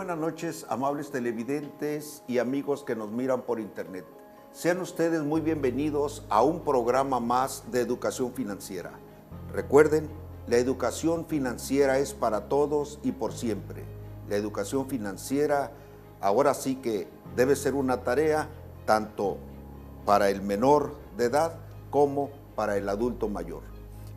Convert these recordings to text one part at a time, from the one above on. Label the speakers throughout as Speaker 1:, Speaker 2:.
Speaker 1: buenas noches, amables televidentes y amigos que nos miran por internet. Sean ustedes muy bienvenidos a un programa más de educación financiera. Recuerden, la educación financiera es para todos y por siempre. La educación financiera ahora sí que debe ser una tarea tanto para el menor de edad como para el adulto mayor.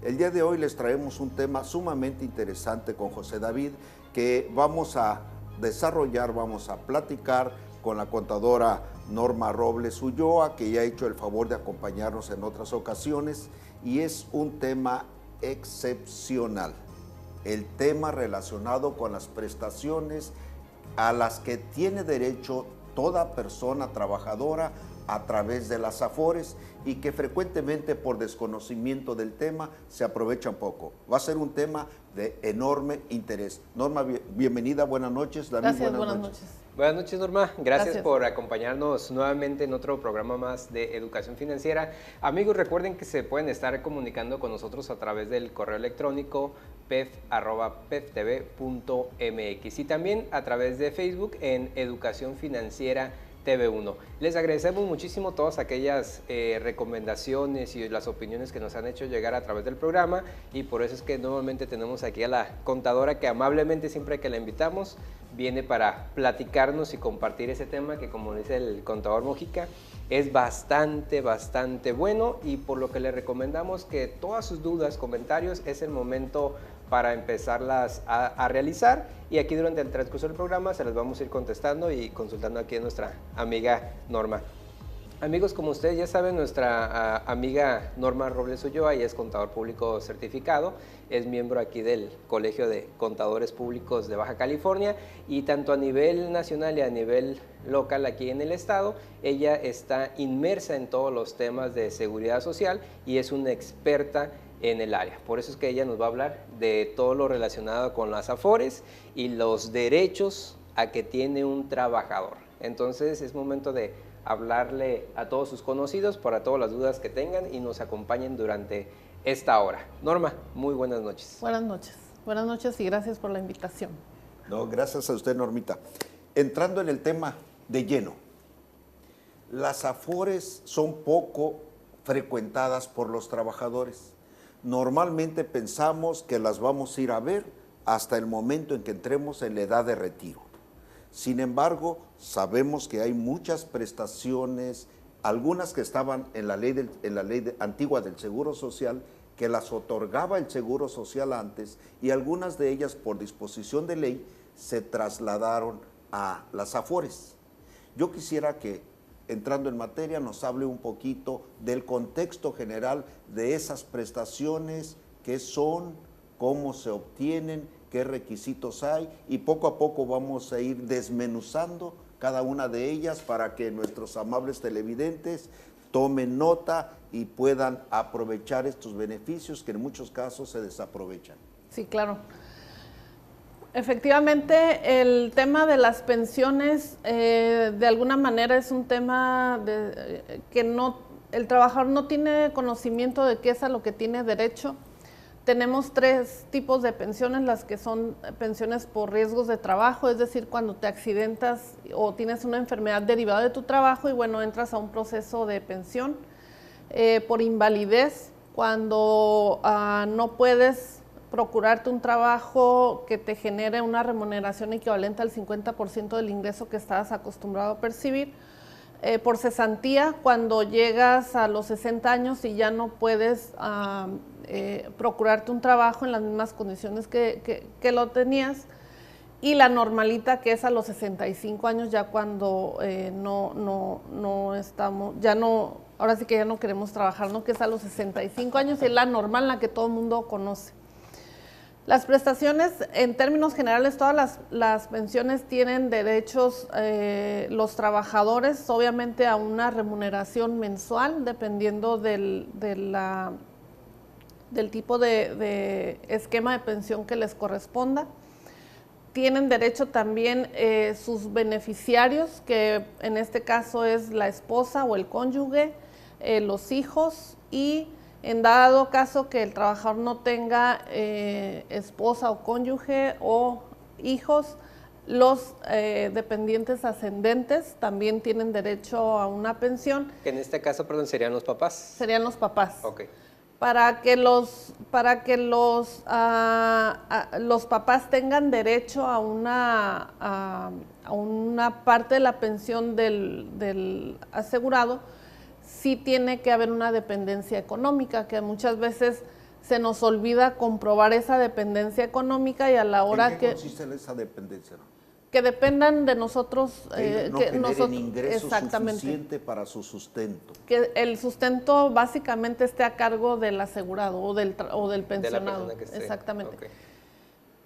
Speaker 1: El día de hoy les traemos un tema sumamente interesante con José David que vamos a desarrollar, vamos a platicar con la contadora Norma Robles Ulloa, que ya ha hecho el favor de acompañarnos en otras ocasiones, y es un tema excepcional, el tema relacionado con las prestaciones a las que tiene derecho toda persona trabajadora a través de las AFORES y que frecuentemente por desconocimiento del tema se aprovechan poco. Va a ser un tema de enorme interés. Norma, bienvenida, buenas noches. David,
Speaker 2: gracias, buenas noches.
Speaker 3: Buenas noches, Norma. Gracias por acompañarnos nuevamente en otro programa más de educación financiera. Amigos, recuerden que se pueden estar comunicando con nosotros a través del correo electrónico pef@peftv.mx y también a través de Facebook en Educación Financiera TV1. Les agradecemos muchísimo todas aquellas recomendaciones y las opiniones que nos han hecho llegar a través del programa, y por eso es que nuevamente tenemos aquí a la contadora que amablemente siempre que la invitamos viene para platicarnos y compartir ese tema que, como dice el contador Mojica, es bastante bueno, y por lo que le recomendamos que todas sus dudas, comentarios, es el momento para empezarlas a realizar, y aquí durante el transcurso del programa se las vamos a ir contestando y consultando aquí a nuestra amiga Norma. Amigos, como ustedes ya saben, nuestra amiga Norma Robles Ulloa es contador público certificado, es miembro aquí del Colegio de Contadores Públicos de Baja California, y tanto a nivel nacional y a nivel local aquí en el estado, ella está inmersa en todos los temas de seguridad social y es una experta en el área. Por eso es que ella nos va a hablar de todo lo relacionado con las AFORES y los derechos a que tiene un trabajador. Entonces es momento de hablarle a todos sus conocidos para todas las dudas que tengan y nos acompañen durante esta hora. Norma, muy buenas noches.
Speaker 2: Buenas noches y gracias por la invitación.
Speaker 1: No, gracias a usted, Normita. Entrando en el tema de lleno, las AFORES son poco frecuentadas por los trabajadores. Normalmente pensamos que las vamos a ir a ver hasta el momento en que entremos en la edad de retiro. Sin embargo, sabemos que hay muchas prestaciones, algunas que estaban en la ley antigua del Seguro Social, que las otorgaba el Seguro Social antes, y algunas de ellas por disposición de ley se trasladaron a las AFORES. Yo quisiera que, entrando en materia, nos hable un poquito del contexto general de esas prestaciones, qué son, cómo se obtienen, qué requisitos hay, y poco a poco vamos a ir desmenuzando cada una de ellas para que nuestros amables televidentes tomen nota y puedan aprovechar estos beneficios que en muchos casos se desaprovechan.
Speaker 2: Sí, claro. Efectivamente, el tema de las pensiones de alguna manera es un tema que el trabajador no tiene conocimiento de qué es a lo que tiene derecho. Tenemos tres tipos de pensiones, las que son pensiones por riesgos de trabajo, es decir, cuando te accidentas o tienes una enfermedad derivada de tu trabajo y bueno, entras a un proceso de pensión. Por invalidez, cuando no puedes procurarte un trabajo que te genere una remuneración equivalente al 50% del ingreso que estabas acostumbrado a percibir. Por cesantía, cuando llegas a los 60 años y ya no puedes procurarte un trabajo en las mismas condiciones que lo tenías. Y la normalita, que es a los 65 años, ya cuando no estamos, ahora sí que ya no queremos trabajar, ¿no? Que es a los 65 años, y es la normal, la que todo el mundo conoce. Las prestaciones, en términos generales, todas las pensiones tienen derechos los trabajadores, obviamente a una remuneración mensual, dependiendo del tipo de esquema de pensión que les corresponda. Tienen derecho también sus beneficiarios, que en este caso es la esposa o el cónyuge, los hijos, y en dado caso que el trabajador no tenga esposa o cónyuge o hijos, Los dependientes ascendentes también tienen derecho a una pensión.
Speaker 3: Que en este caso, perdón, serían los papás.
Speaker 2: Serían los papás.
Speaker 3: Ok.
Speaker 2: Para que los papás tengan derecho a una parte de la pensión del asegurado, sí tiene que haber una dependencia económica, que muchas veces se nos olvida comprobar esa dependencia económica y a la hora
Speaker 1: ¿En qué consiste esa dependencia?
Speaker 2: que dependan de nosotros,
Speaker 1: Que no
Speaker 2: que
Speaker 1: generen
Speaker 2: nosotros,
Speaker 1: ingreso
Speaker 2: exactamente,
Speaker 1: suficiente para su sustento.
Speaker 2: que el sustento básicamente esté a cargo del asegurado o del pensionado.
Speaker 3: De la persona que esté.
Speaker 2: Exactamente.
Speaker 3: Okay.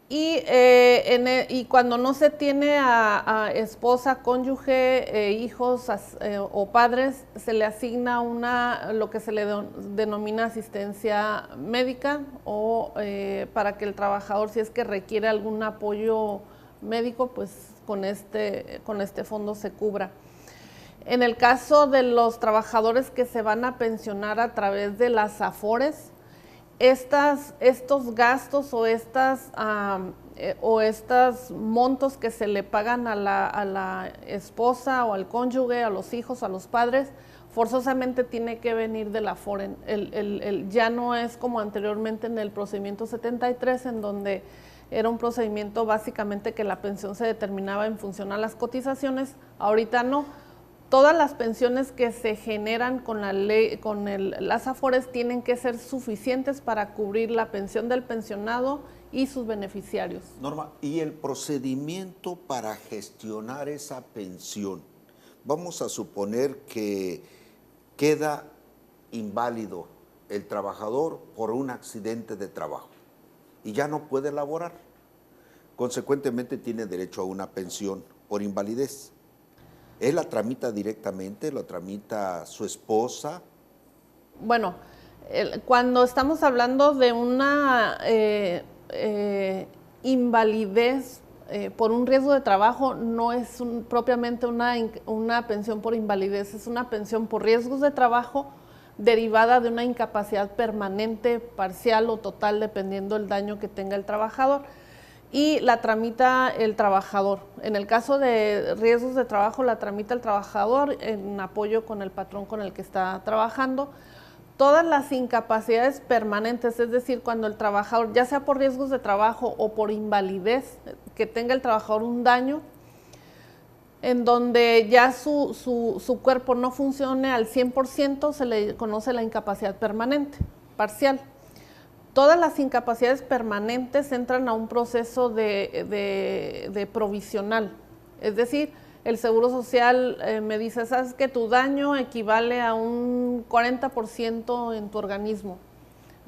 Speaker 2: Y cuando no se tiene a esposa, cónyuge, hijos o padres, se le asigna lo que se le denomina asistencia médica o para que el trabajador, si es que requiere algún apoyo médico, pues con este fondo se cubra. En el caso de los trabajadores que se van a pensionar a través de las AFORES, estos gastos o estos montos que se le pagan a la esposa o al cónyuge, a los hijos, a los padres, forzosamente tiene que venir de la AFORE. Ya no es como anteriormente en el procedimiento 73, en donde era un procedimiento básicamente que la pensión se determinaba en función a las cotizaciones. Ahorita no. Todas las pensiones que se generan con la ley, las AFORES tienen que ser suficientes para cubrir la pensión del pensionado y sus beneficiarios.
Speaker 1: Norma, ¿y el procedimiento para gestionar esa pensión? Vamos a suponer que queda inválido el trabajador por un accidente de trabajo y ya no puede laborar. Consecuentemente tiene derecho a una pensión por invalidez. ¿Él la tramita directamente? ¿La tramita su esposa?
Speaker 2: Bueno, cuando estamos hablando de una invalidez por un riesgo de trabajo, no es propiamente una pensión por invalidez, es una pensión por riesgos de trabajo derivada de una incapacidad permanente, parcial o total, dependiendo del daño que tenga el trabajador. Y la tramita el trabajador. En el caso de riesgos de trabajo, la tramita el trabajador en apoyo con el patrón con el que está trabajando. Todas las incapacidades permanentes, es decir, cuando el trabajador, ya sea por riesgos de trabajo o por invalidez, que tenga el trabajador un daño, en donde ya su cuerpo no funcione al 100%, se le conoce la incapacidad permanente, parcial. Todas las incapacidades permanentes entran a un proceso de provisional, es decir, el Seguro Social me dice, ¿sabes que tu daño equivale a un 40% en tu organismo?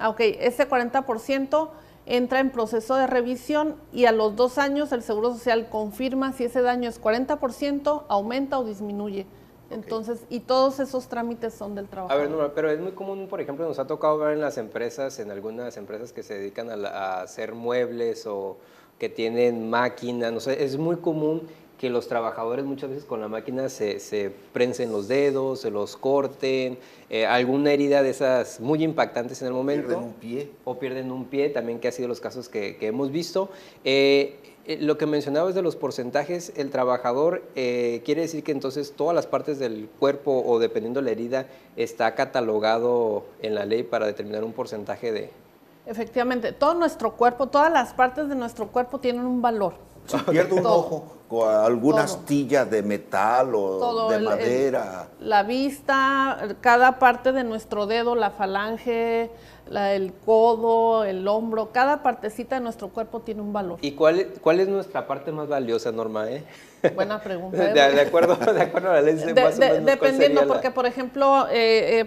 Speaker 2: Ok, ese 40% entra en proceso de revisión y a los 2 años el Seguro Social confirma si ese daño es 40%, aumenta o disminuye. Entonces, y todos esos trámites son del trabajador.
Speaker 3: A ver, Norma, pero es muy común, por ejemplo, nos ha tocado ver en las empresas, en algunas empresas que se dedican a hacer muebles o que tienen máquinas, no sé, es muy común que los trabajadores muchas veces con la máquina se prensen los dedos, se los corten, alguna herida de esas muy impactantes en el momento.
Speaker 1: Pierden un pie.
Speaker 3: O pierden un pie, también que ha sido los casos que hemos visto. Lo que mencionabas de los porcentajes, el trabajador, quiere decir que entonces todas las partes del cuerpo o dependiendo de la herida está catalogado en la ley para determinar un porcentaje de...
Speaker 2: Efectivamente, todo nuestro cuerpo, todas las partes de nuestro cuerpo tienen un valor.
Speaker 1: Si pierde un ojo, con alguna astilla de metal o
Speaker 2: todo,
Speaker 1: de madera.
Speaker 2: La vista, cada parte de nuestro dedo, la falange, el codo, el hombro, cada partecita de nuestro cuerpo tiene un valor.
Speaker 3: ¿Y cuál es nuestra parte más valiosa, Norma?
Speaker 2: Buena pregunta.
Speaker 3: De acuerdo a la ley.
Speaker 2: Dependiendo, porque por ejemplo,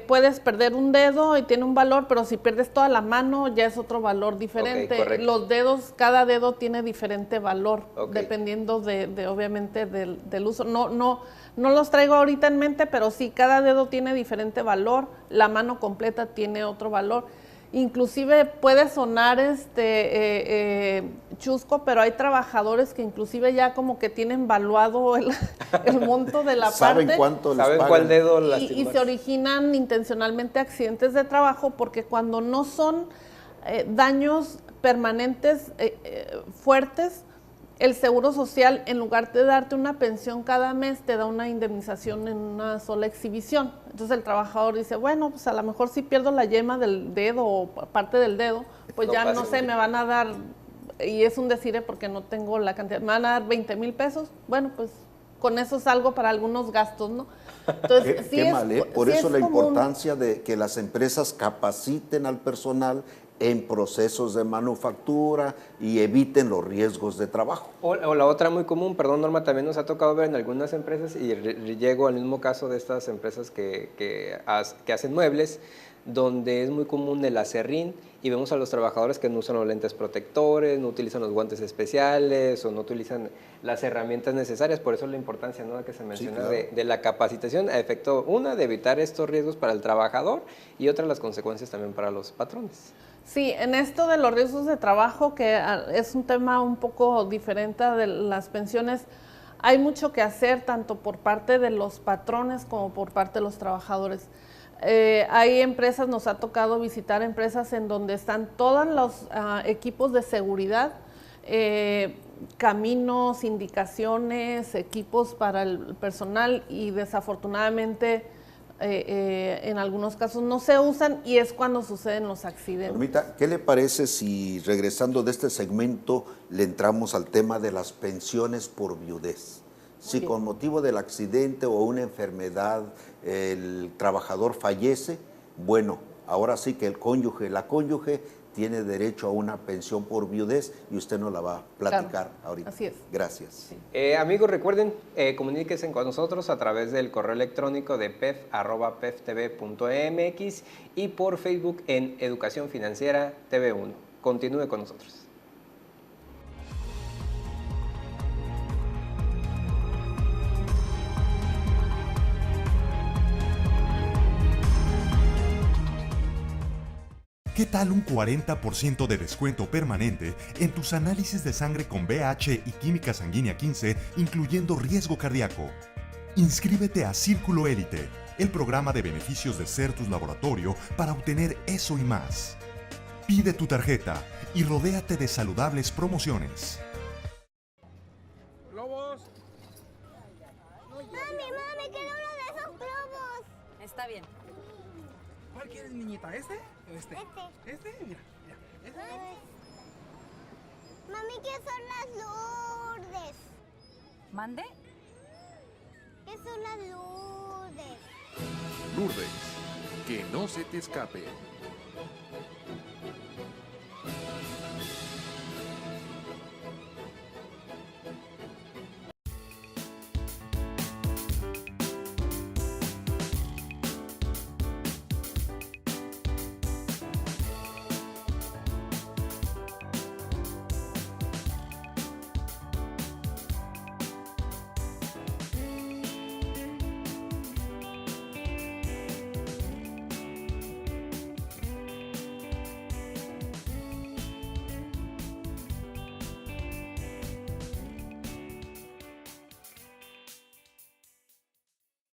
Speaker 2: puedes perder un dedo y tiene un valor, pero si pierdes toda la mano ya es otro valor diferente.
Speaker 3: Okay,
Speaker 2: los dedos, cada dedo tiene diferente valor,
Speaker 3: okay,
Speaker 2: dependiendo obviamente del uso. No los traigo ahorita en mente, pero sí, cada dedo tiene diferente valor, la mano completa tiene otro valor. Inclusive puede sonar chusco, pero hay trabajadores que inclusive ya como que tienen valuado el monto de la
Speaker 1: ¿Saben
Speaker 2: parte.
Speaker 1: Cuánto les
Speaker 3: ¿Saben
Speaker 1: pagan?
Speaker 3: cuál dedo
Speaker 2: Y se originan intencionalmente accidentes de trabajo porque cuando no son daños permanentes fuertes, el Seguro Social, en lugar de darte una pensión cada mes, te da una indemnización en una sola exhibición. Entonces el trabajador dice, bueno, pues a lo mejor si pierdo la yema del dedo o parte del dedo, pues
Speaker 3: No
Speaker 2: ya
Speaker 3: pasa
Speaker 2: no sé, me van a dar, y es un decir porque no tengo la cantidad, me van a dar 20,000 pesos, bueno, pues con eso salgo para algunos gastos, ¿no? Entonces,
Speaker 1: Qué mal, ¿eh? Por eso la
Speaker 2: común.
Speaker 1: importancia de que las empresas capaciten al personal en procesos de manufactura y eviten los riesgos de trabajo.
Speaker 3: O la otra muy común, perdón Norma, también nos ha tocado ver en algunas empresas, y llego al mismo caso de estas empresas que hacen muebles, donde es muy común el aserrín y vemos a los trabajadores que no usan los lentes protectores, no utilizan los guantes especiales o no utilizan las herramientas necesarias. Por eso la importancia, ¿no?, que se menciona,
Speaker 1: claro,
Speaker 3: de la capacitación a efecto, una, de evitar estos riesgos para el trabajador, y otra, las consecuencias también para los patrones.
Speaker 2: Sí, en esto de los riesgos de trabajo, que es un tema un poco diferente de las pensiones, hay mucho que hacer tanto por parte de los patrones como por parte de los trabajadores. Hay empresas, nos ha tocado visitar empresas en donde están todos los equipos de seguridad, caminos, indicaciones, equipos para el personal, y desafortunadamente en algunos casos no se usan, y es cuando suceden los accidentes.
Speaker 1: Normita, ¿qué le parece si regresando de este segmento le entramos al tema de las pensiones por viudez? Si con motivo del accidente o una enfermedad el trabajador fallece, bueno, ahora sí que la cónyuge tiene derecho a una pensión por viudez, y usted nos la va a platicar ahorita.
Speaker 2: Así es.
Speaker 1: Gracias.
Speaker 3: Amigos, recuerden, comuníquense con nosotros a través del correo electrónico de pef@peftv.mx y por Facebook en Educación Financiera TV1. Continúe con nosotros.
Speaker 4: ¿Qué tal un 40% de descuento permanente en tus análisis de sangre con VH y química sanguínea 15, incluyendo riesgo cardíaco? Inscríbete a Círculo Élite, el programa de beneficios de Certus Laboratorio, para obtener eso y más. Pide tu tarjeta y rodéate de saludables promociones.
Speaker 5: ¡Globos!
Speaker 6: Mami, quiero uno de esos globos.
Speaker 5: Está bien. ¿Cuál quieres, niñita? ¿Este o este? ¿Este? Mira. ¿Este?
Speaker 6: Mami, ¿qué son las Lourdes?
Speaker 7: ¿Mande?
Speaker 6: ¿Qué son las Lourdes?
Speaker 8: Lourdes, que no se te escape.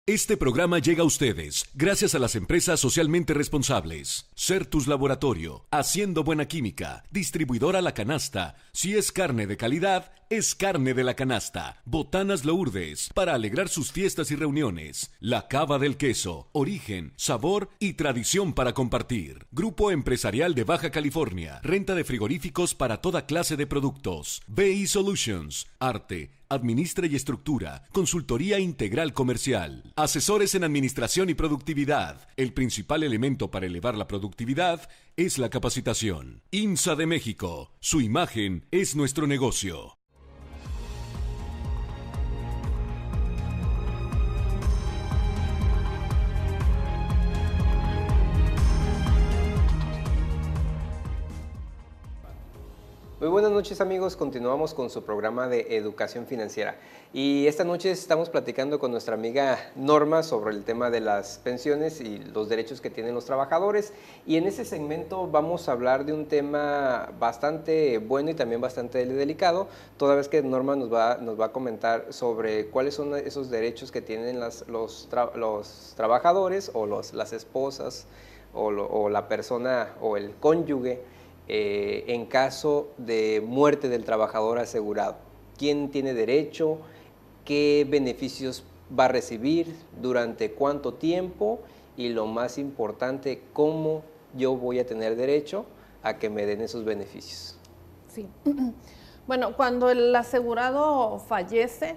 Speaker 9: Este programa llega a ustedes gracias a las empresas socialmente responsables. Certus Laboratorio, haciendo buena química. Distribuidora La Canasta. Si es carne de calidad, es carne de La Canasta. Botanas Lourdes, para alegrar sus fiestas y reuniones. La Cava del Queso, origen, sabor y tradición para compartir. Grupo Empresarial de Baja California. Renta de frigoríficos para toda clase de productos. BI Solutions, arte, administra y estructura, consultoría integral comercial, asesores en administración y productividad. El principal elemento para elevar la productividad es la capacitación. IMSA de México, su imagen es nuestro negocio.
Speaker 3: Muy buenas noches, amigos, continuamos con su programa de educación financiera, y esta noche estamos platicando con nuestra amiga Norma sobre el tema de las pensiones y los derechos que tienen los trabajadores, y en ese segmento vamos a hablar de un tema bastante bueno y también bastante delicado, toda vez que Norma nos va a comentar sobre cuáles son esos derechos que tienen los trabajadores o las esposas o la persona o el cónyuge en caso de muerte del trabajador asegurado. quién tiene derecho, qué beneficios va a recibir, durante cuánto tiempo y lo más importante, cómo yo voy a tener derecho a que me den esos beneficios.
Speaker 2: Sí. Bueno, cuando el asegurado fallece,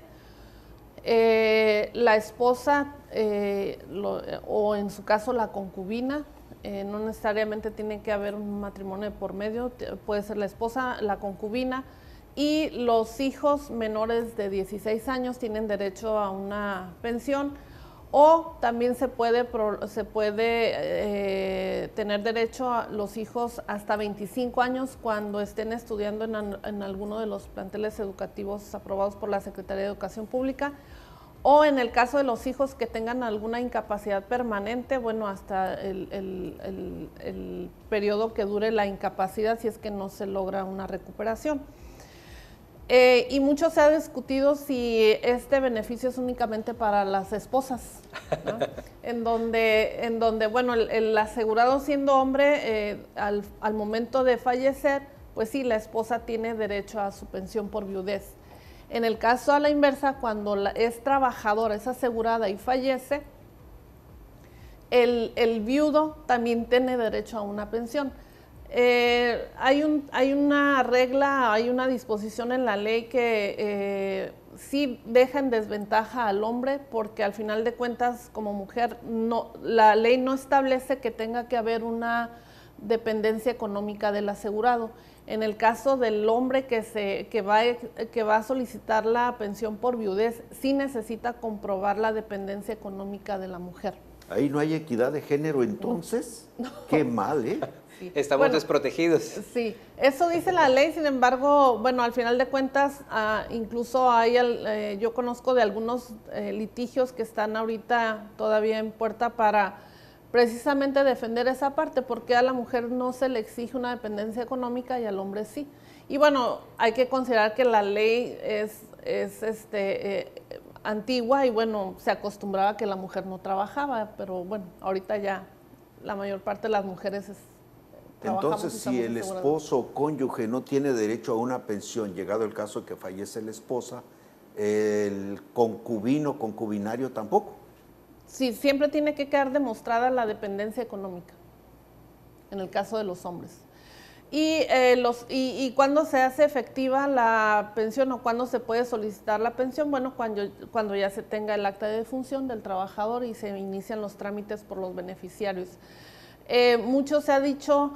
Speaker 2: la esposa o en su caso la concubina, no necesariamente tiene que haber un matrimonio de por medio, puede ser la esposa, la concubina, y los hijos menores de 16 años tienen derecho a una pensión, o también se puede tener derecho a los hijos hasta 25 años cuando estén estudiando en alguno de los planteles educativos aprobados por la Secretaría de Educación Pública, o en el caso de los hijos que tengan alguna incapacidad permanente, bueno, hasta el periodo que dure la incapacidad si es que no se logra una recuperación. Y mucho se ha discutido si este beneficio es únicamente para las esposas, ¿no? en donde bueno, el asegurado siendo hombre, al momento de fallecer, pues sí, la esposa tiene derecho a su pensión por viudez. En el caso a la inversa, cuando es trabajadora, es asegurada y fallece, el viudo también tiene derecho a una pensión. Hay una regla, hay una disposición en la ley que sí deja en desventaja al hombre, porque al final de cuentas, como mujer, la ley no establece que tenga que haber una dependencia económica del asegurado. En el caso del hombre que va a solicitar la pensión por viudez, sí necesita comprobar la dependencia económica de la mujer.
Speaker 1: Ahí no hay equidad de género entonces. No. Qué mal, ¿eh?
Speaker 3: Sí. Estamos desprotegidos.
Speaker 2: Sí, eso dice la ley, sin embargo, bueno, al final de cuentas, incluso yo conozco de algunos litigios que están ahorita todavía en puerta para precisamente defender esa parte, porque a la mujer no se le exige una dependencia económica y al hombre sí. Y bueno, hay que considerar que la ley es antigua y bueno, se acostumbraba a que la mujer no trabajaba, pero bueno, ahorita ya la mayor parte de las mujeres
Speaker 1: Entonces, si el esposo o cónyuge no tiene derecho a una pensión, llegado el caso de que fallece la esposa, el concubino o concubinario tampoco.
Speaker 2: Sí, siempre tiene que quedar demostrada la dependencia económica, en el caso de los hombres. Y cuándo se hace efectiva la pensión o cuándo se puede solicitar la pensión, bueno, cuando ya se tenga el acta de defunción del trabajador y se inician los trámites por los beneficiarios. Mucho se ha dicho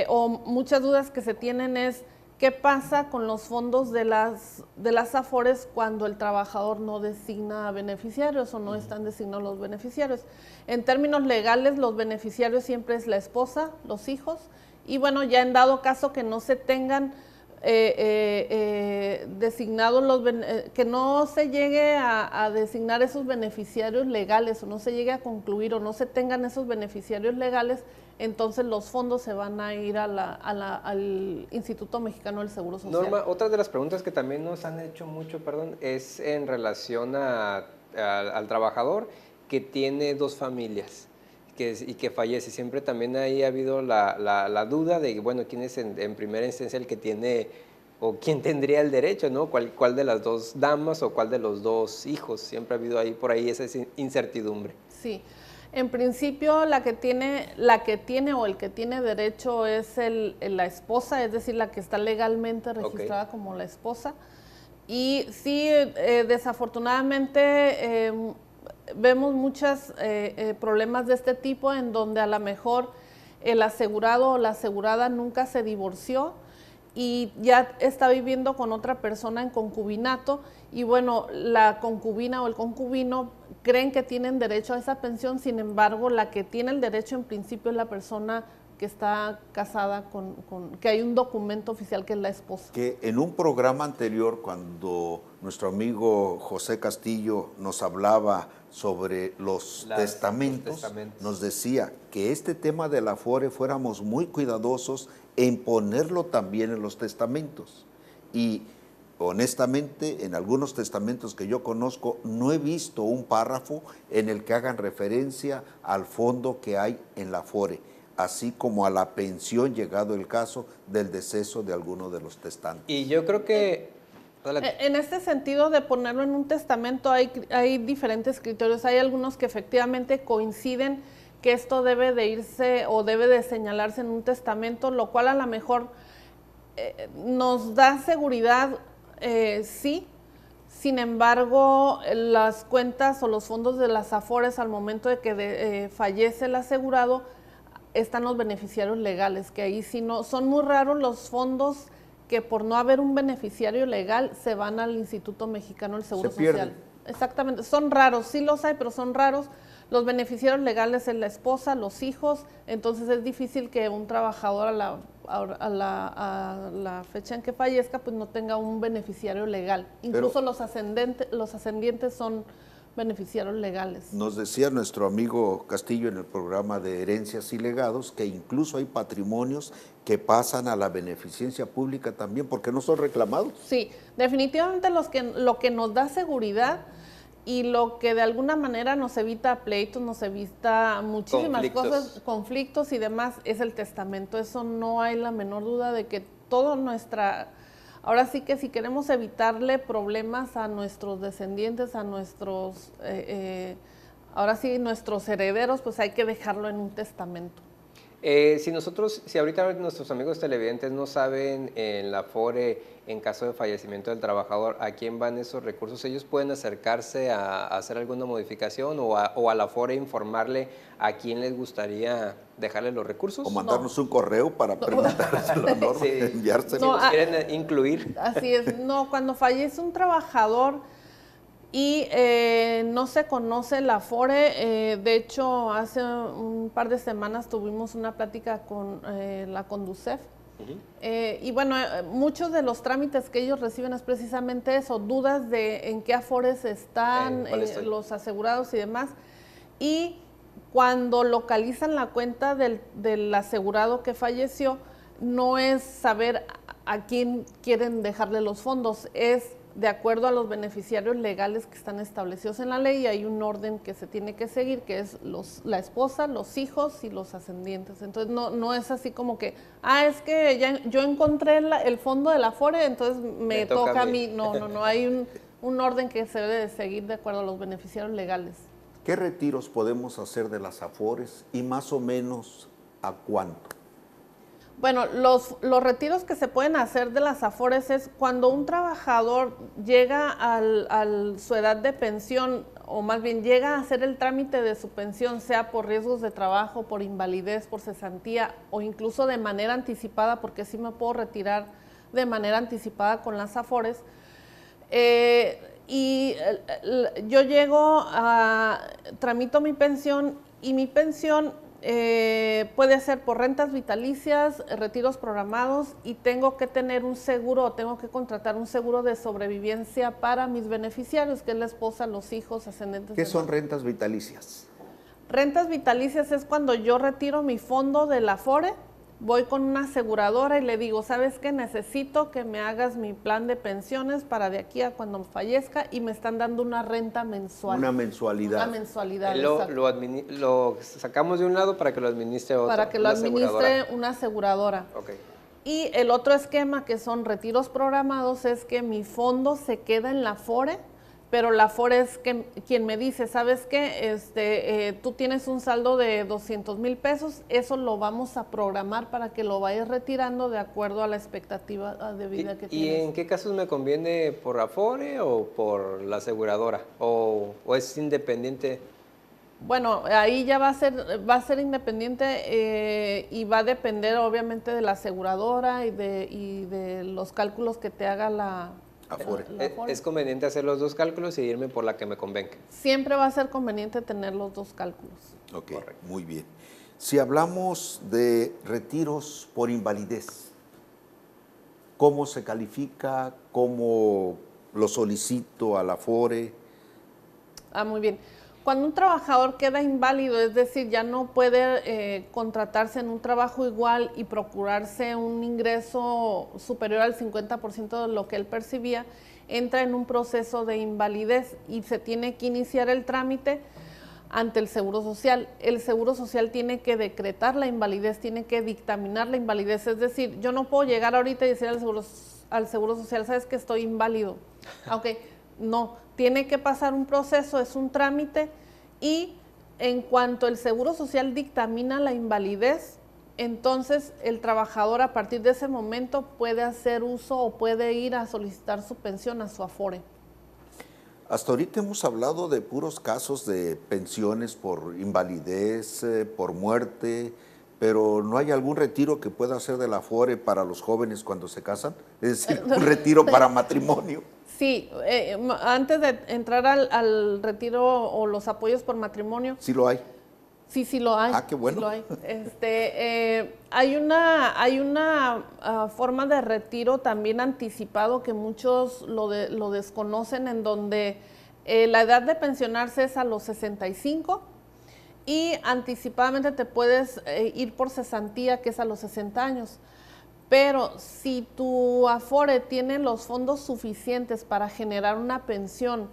Speaker 2: o muchas dudas que se tienen es qué pasa con los fondos de las AFORES cuando el trabajador no designa beneficiarios o no están designados los beneficiarios. En términos legales, los beneficiarios siempre es la esposa, los hijos, y bueno, ya en dado caso que no se tengan designados que no se llegue a designar esos beneficiarios legales o no se llegue a concluir o no se tengan esos beneficiarios legales, entonces los fondos se van a ir al Instituto Mexicano del Seguro Social.
Speaker 3: Norma, otra de las preguntas que también nos han hecho mucho, es en relación al trabajador que tiene dos familias y que fallece. Siempre también ahí ha habido la duda de, bueno, quién es en primera instancia el que tiene o quién tendría el derecho, ¿no? ¿Cuál de las dos damas o cuál de los dos hijos? Siempre ha habido ahí por ahí esa incertidumbre.
Speaker 2: Sí. En principio, la que tiene o el que tiene derecho es la esposa, es decir, la que está legalmente registrada como la esposa. Y sí, desafortunadamente vemos muchos problemas de este tipo en donde a lo mejor el asegurado o la asegurada nunca se divorció y ya está viviendo con otra persona en concubinato y bueno, la concubina o el concubino creen que tienen derecho a esa pensión, sin embargo, la que tiene el derecho en principio es la persona que está casada que hay un documento oficial que es la esposa.
Speaker 1: Que en un programa anterior, cuando nuestro amigo José Castillo nos hablaba sobre los testamentos, nos decía que este tema de la AFORE fuéramos muy cuidadosos en ponerlo también en los testamentos. Y honestamente, en algunos testamentos que yo conozco, no he visto un párrafo en el que hagan referencia al fondo que hay en la AFORE, así como a la pensión llegado el caso del deceso de alguno de los testantes.
Speaker 3: Y yo creo que Adelante.
Speaker 2: En este sentido de ponerlo en un testamento hay diferentes criterios. Hay algunos que efectivamente coinciden que esto debe de irse o debe de señalarse en un testamento, lo cual a lo mejor nos da seguridad, sí. Sin embargo, las cuentas o los fondos de las AFORES al momento de que fallece el asegurado, están los beneficiarios legales, que ahí sí no, son muy raros los fondos que por no haber un beneficiario legal se van al Instituto Mexicano del Seguro Social. Exactamente, son raros, sí los hay, pero son raros. Los beneficiarios legales es la esposa, los hijos, entonces es difícil que un trabajador a la fecha en que fallezca pues no tenga un beneficiario legal. Incluso los ascendientes son beneficiarios legales.
Speaker 1: Nos decía nuestro amigo Castillo en el programa de Herencias y Legados que incluso hay patrimonios que pasan a la beneficencia pública también porque no son reclamados.
Speaker 2: Sí, definitivamente lo que nos da seguridad y lo que de alguna manera nos evita pleitos, nos evita muchísimas cosas, conflictos y demás, es el testamento. Eso no hay la menor duda de que toda nuestra... Ahora sí que si queremos evitarle problemas a nuestros descendientes, a nuestros, ahora sí, nuestros herederos, pues hay que dejarlo en un testamento.
Speaker 3: Si ahorita nuestros amigos televidentes no saben en la AFORE, en caso de fallecimiento del trabajador, ¿a quién van esos recursos? ¿Ellos pueden acercarse a hacer alguna modificación o a la AFORE informarle a quién les gustaría dejarle los recursos?
Speaker 1: O mandarnos un correo para preguntárselo, ¿no?
Speaker 3: Sí.
Speaker 1: Enviárselo.
Speaker 3: Si los quieren incluir.
Speaker 2: Así es, no, cuando fallece un trabajador y no se conoce la AFORE, de hecho hace un par de semanas tuvimos una plática con la Conducef. Y bueno, muchos de los trámites que ellos reciben es precisamente eso, dudas de en qué AFORES están, los asegurados y demás. Y cuando localizan la cuenta del asegurado que falleció, no es saber a quién quieren dejarle los fondos, es de acuerdo a los beneficiarios legales que están establecidos en la ley, y hay un orden que se tiene que seguir, que es la esposa, los hijos y los ascendientes. Entonces no es así como que, es que ya yo encontré el fondo de la AFORE, entonces me toca a mí. No, hay un orden que se debe de seguir de acuerdo a los beneficiarios legales.
Speaker 1: ¿Qué retiros podemos hacer de las AFORES y más o menos a cuánto?
Speaker 2: Bueno, los retiros que se pueden hacer de las AFORES es cuando un trabajador llega a su edad de pensión, o más bien llega a hacer el trámite de su pensión, sea por riesgos de trabajo, por invalidez, por cesantía o incluso de manera anticipada, porque sí me puedo retirar de manera anticipada con las AFORES. Y yo tramito mi pensión, y mi pensión puede ser por rentas vitalicias, retiros programados, y tengo que tener un seguro, tengo que contratar un seguro de sobrevivencia para mis beneficiarios, que es la esposa, los hijos, ascendentes.
Speaker 1: ¿Qué son rentas vitalicias?
Speaker 2: Rentas vitalicias es cuando yo retiro mi fondo de la AFORE, voy con una aseguradora y le digo, ¿sabes qué? Necesito que me hagas mi plan de pensiones para de aquí a cuando fallezca, y me están dando una renta mensual.
Speaker 1: Una mensualidad.
Speaker 2: Una mensualidad,
Speaker 3: lo sacamos de un lado para que lo administre otro.
Speaker 2: Para que lo administre una aseguradora.
Speaker 3: Okay.
Speaker 2: Y el otro esquema, que son retiros programados, es que mi fondo se queda en la AFORE, pero la AFORE es quien me dice, ¿sabes qué? Tú tienes un saldo de 200,000 pesos, eso lo vamos a programar para que lo vayas retirando de acuerdo a la expectativa de vida que tienes.
Speaker 3: ¿Y en qué casos me conviene, por AFORE o por la aseguradora? ¿O es independiente?
Speaker 2: Bueno, ahí ya va a ser independiente, y va a depender obviamente de la aseguradora y de los cálculos que te haga la
Speaker 1: AFORE.
Speaker 3: ¿Es conveniente hacer los dos cálculos y irme por la que me convenga?
Speaker 2: Siempre va a ser conveniente tener los dos cálculos.
Speaker 1: Ok, correcto. Muy bien. Si hablamos de retiros por invalidez, ¿cómo se califica? ¿Cómo lo solicito a la AFORE?
Speaker 2: Muy bien. Cuando un trabajador queda inválido, es decir, ya no puede contratarse en un trabajo igual y procurarse un ingreso superior al 50% de lo que él percibía, entra en un proceso de invalidez y se tiene que iniciar el trámite ante el Seguro Social. El Seguro Social tiene que decretar la invalidez, tiene que dictaminar la invalidez, es decir, yo no puedo llegar ahorita y decir al Seguro Social, sabes que estoy inválido. Aunque no, tiene que pasar un proceso, es un trámite, y en cuanto el Seguro Social dictamina la invalidez, entonces el trabajador a partir de ese momento puede hacer uso o puede ir a solicitar su pensión a su Afore.
Speaker 1: Hasta ahorita hemos hablado de puros casos de pensiones por invalidez, por muerte, pero ¿no hay algún retiro que pueda hacer de la Afore para los jóvenes cuando se casan? Es decir, un retiro para matrimonio.
Speaker 2: Sí, antes de entrar al retiro o los apoyos por matrimonio.
Speaker 1: ¿Sí lo hay?
Speaker 2: Sí, sí lo hay.
Speaker 1: Ah, qué bueno.
Speaker 2: Sí lo hay. Hay una forma de retiro también anticipado que muchos lo desconocen, en donde la edad de pensionarse es a los 65 y anticipadamente te puedes ir por cesantía, que es a los 60 años. Pero si tu Afore tiene los fondos suficientes para generar una pensión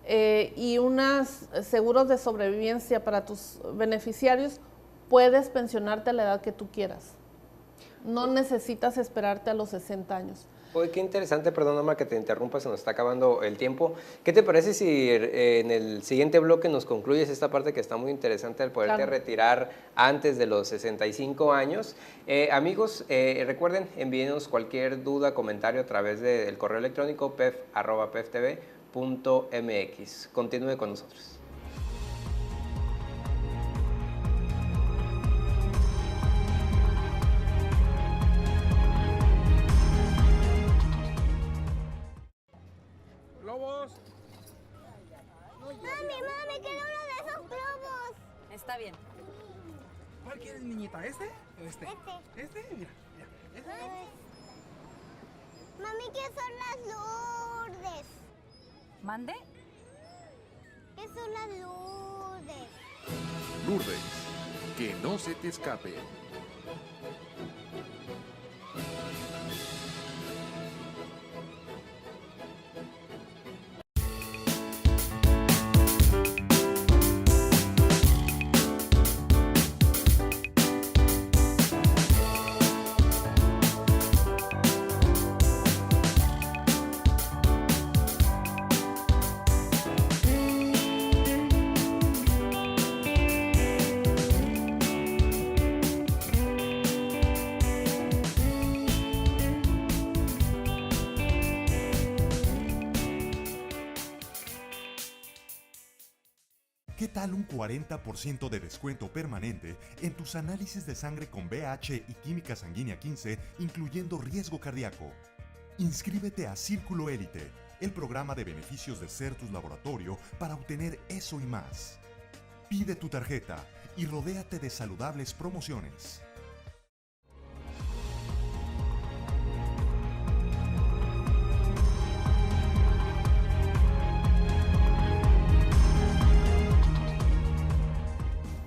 Speaker 2: y unos seguros de sobrevivencia para tus beneficiarios, puedes pensionarte a la edad que tú quieras. No necesitas esperarte a los 60 años.
Speaker 3: Oye, qué interesante, perdón, Norma, que te interrumpa, se nos está acabando el tiempo. ¿Qué te parece si en el siguiente bloque nos concluyes esta parte que está muy interesante, el poderte retirar antes de los 65 años? Amigos, recuerden, envíenos cualquier duda, comentario a través del correo electrónico pef@peftv.mx. Continúe con nosotros.
Speaker 6: Mami, quiero uno de esos globos.
Speaker 7: Está bien.
Speaker 5: ¿Cuál quieres, niñita? ¿Este o este? ¿Este? Mira.
Speaker 6: Mami, ¿qué son las Lourdes?
Speaker 7: ¿Mande?
Speaker 6: ¿Qué son las Lourdes?
Speaker 8: Lourdes, que no se te escape.
Speaker 4: ¿Qué tal un 40% de descuento permanente en tus análisis de sangre con VH y química sanguínea 15, incluyendo riesgo cardíaco? Inscríbete a Círculo Élite, el programa de beneficios de Certus Laboratorio para obtener eso y más. Pide tu tarjeta y rodéate de saludables promociones.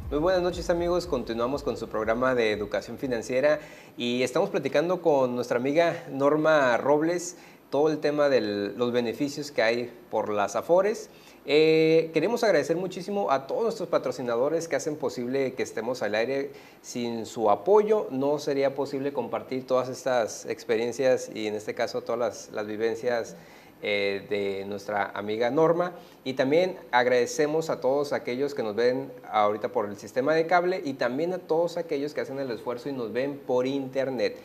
Speaker 3: Muy buenas noches, amigos, continuamos con su programa de educación financiera y estamos platicando con nuestra amiga Norma Robles todo el tema de los beneficios que hay por las Afores. Queremos agradecer muchísimo a todos nuestros patrocinadores que hacen posible que estemos al aire. Sin su apoyo no sería posible compartir todas estas experiencias y en este caso todas las vivencias de nuestra amiga Norma, y también agradecemos a todos aquellos que nos ven ahorita por el sistema de cable y también a todos aquellos que hacen el esfuerzo y nos ven por internet.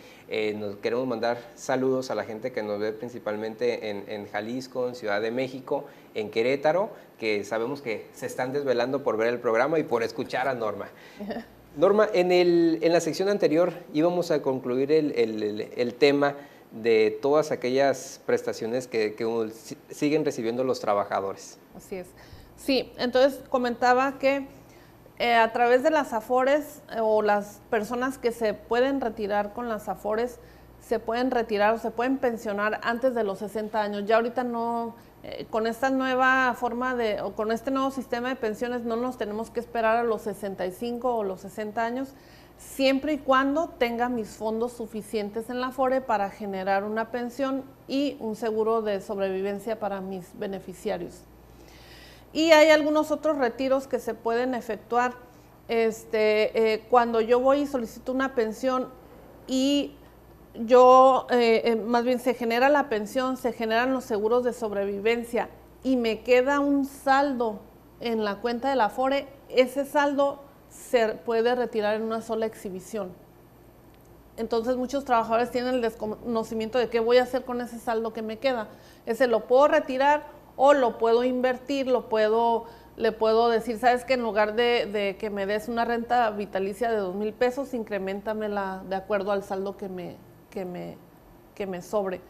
Speaker 3: Nos queremos mandar saludos a la gente que nos ve principalmente en Jalisco, en Ciudad de México, en Querétaro, que sabemos que se están desvelando por ver el programa y por escuchar a Norma. Norma, en la sección anterior íbamos a concluir el tema de todas aquellas prestaciones que siguen recibiendo los trabajadores.
Speaker 2: Así es. Sí, entonces comentaba que a través de las Afores o las personas que se pueden retirar con las Afores, se pueden retirar o se pueden pensionar antes de los 60 años. Ya ahorita no, con esta nueva forma o con este nuevo sistema de pensiones no nos tenemos que esperar a los 65 o los 60 años, siempre y cuando tenga mis fondos suficientes en la Afore para generar una pensión y un seguro de sobrevivencia para mis beneficiarios. Y hay algunos otros retiros que se pueden efectuar cuando yo voy y solicito una pensión y más bien se genera la pensión, se generan los seguros de sobrevivencia y me queda un saldo en la cuenta del Afore, ese saldo se puede retirar en una sola exhibición. Entonces muchos trabajadores tienen el desconocimiento de qué voy a hacer con ese saldo que me queda. Ese lo puedo retirar o lo puedo invertir, le puedo decir, sabes que en lugar de que me des una renta vitalicia de 2,000 pesos, increméntamela de acuerdo al saldo que me sobre.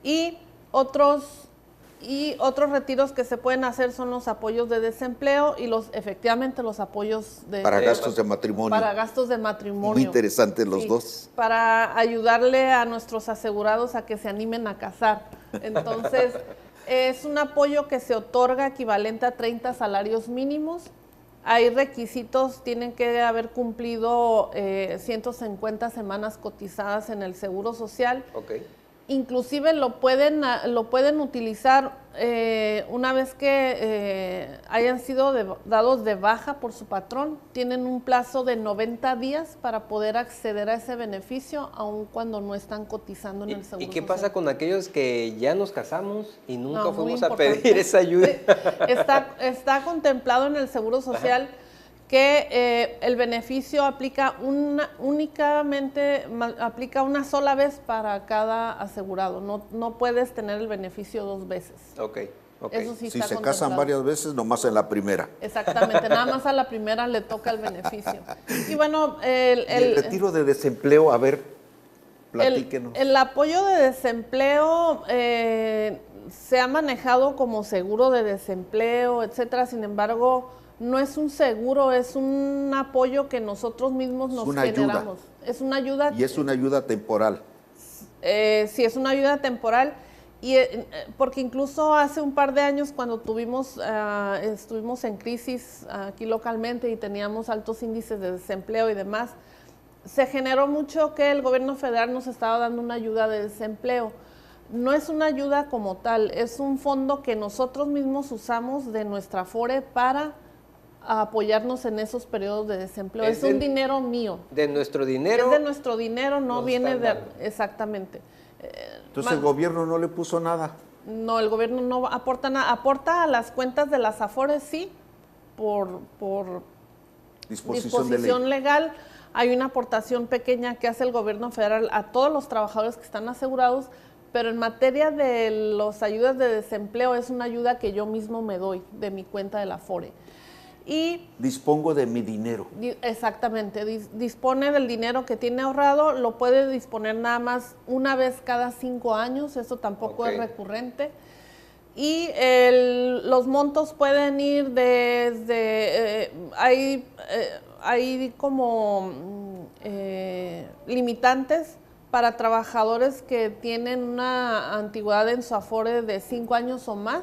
Speaker 2: Y otros retiros que se pueden hacer son los apoyos de desempleo y efectivamente los apoyos
Speaker 1: para gastos de matrimonio.
Speaker 2: Para gastos de matrimonio.
Speaker 1: Muy interesantes los dos.
Speaker 2: Para ayudarle a nuestros asegurados a que se animen a casar. Entonces, es un apoyo que se otorga equivalente a 30 salarios mínimos. Hay requisitos, tienen que haber cumplido 150 semanas cotizadas en el Seguro Social.
Speaker 3: Okay.
Speaker 2: Inclusive lo pueden utilizar una vez que hayan sido dados de baja por su patrón. Tienen un plazo de 90 días para poder acceder a ese beneficio, aun cuando no están cotizando en el Seguro Social.
Speaker 3: ¿Y qué pasa con aquellos que ya nos casamos y nunca fuimos a pedir esa ayuda?
Speaker 2: Está contemplado en el Seguro Social. Ajá. Que el beneficio aplica únicamente una sola vez para cada asegurado. No puedes tener el beneficio 2 veces.
Speaker 3: Okay.
Speaker 2: Eso sí
Speaker 1: si
Speaker 2: está
Speaker 1: se casan varias veces, nomás en la primera.
Speaker 2: Exactamente, nada más a la primera le toca el beneficio. Y bueno,
Speaker 1: el retiro de desempleo, a ver, platíquenos.
Speaker 2: El apoyo de desempleo se ha manejado como seguro de desempleo, etcétera. Sin embargo, no es un seguro, es un apoyo que nosotros mismos nos generamos. Es una ayuda.
Speaker 1: Y es una ayuda temporal.
Speaker 2: Sí, es una ayuda temporal. Y porque incluso hace un par de años, cuando estuvimos en crisis aquí localmente y teníamos altos índices de desempleo y demás, se generó mucho que el gobierno federal nos estaba dando una ayuda de desempleo. No es una ayuda como tal, es un fondo que nosotros mismos usamos de nuestra Afore para apoyarnos en esos periodos de desempleo. Es un dinero mío.
Speaker 3: ¿De nuestro dinero?
Speaker 2: Es de nuestro dinero, no viene de... Exactamente.
Speaker 1: Entonces el gobierno no le puso nada.
Speaker 2: No, el gobierno no aporta nada. Aporta a las cuentas de las Afores, sí, por disposición legal. Hay una aportación pequeña que hace el gobierno federal a todos los trabajadores que están asegurados, pero en materia de las ayudas de desempleo es una ayuda que yo mismo me doy de mi cuenta de la Afore. Y
Speaker 1: dispongo de mi dinero.
Speaker 2: Exactamente, dispone del dinero que tiene ahorrado, lo puede disponer nada más una vez cada 5 años, eso tampoco es recurrente. Y los montos pueden ir desde, hay como limitantes para trabajadores que tienen una antigüedad en su Afore de 5 años o más.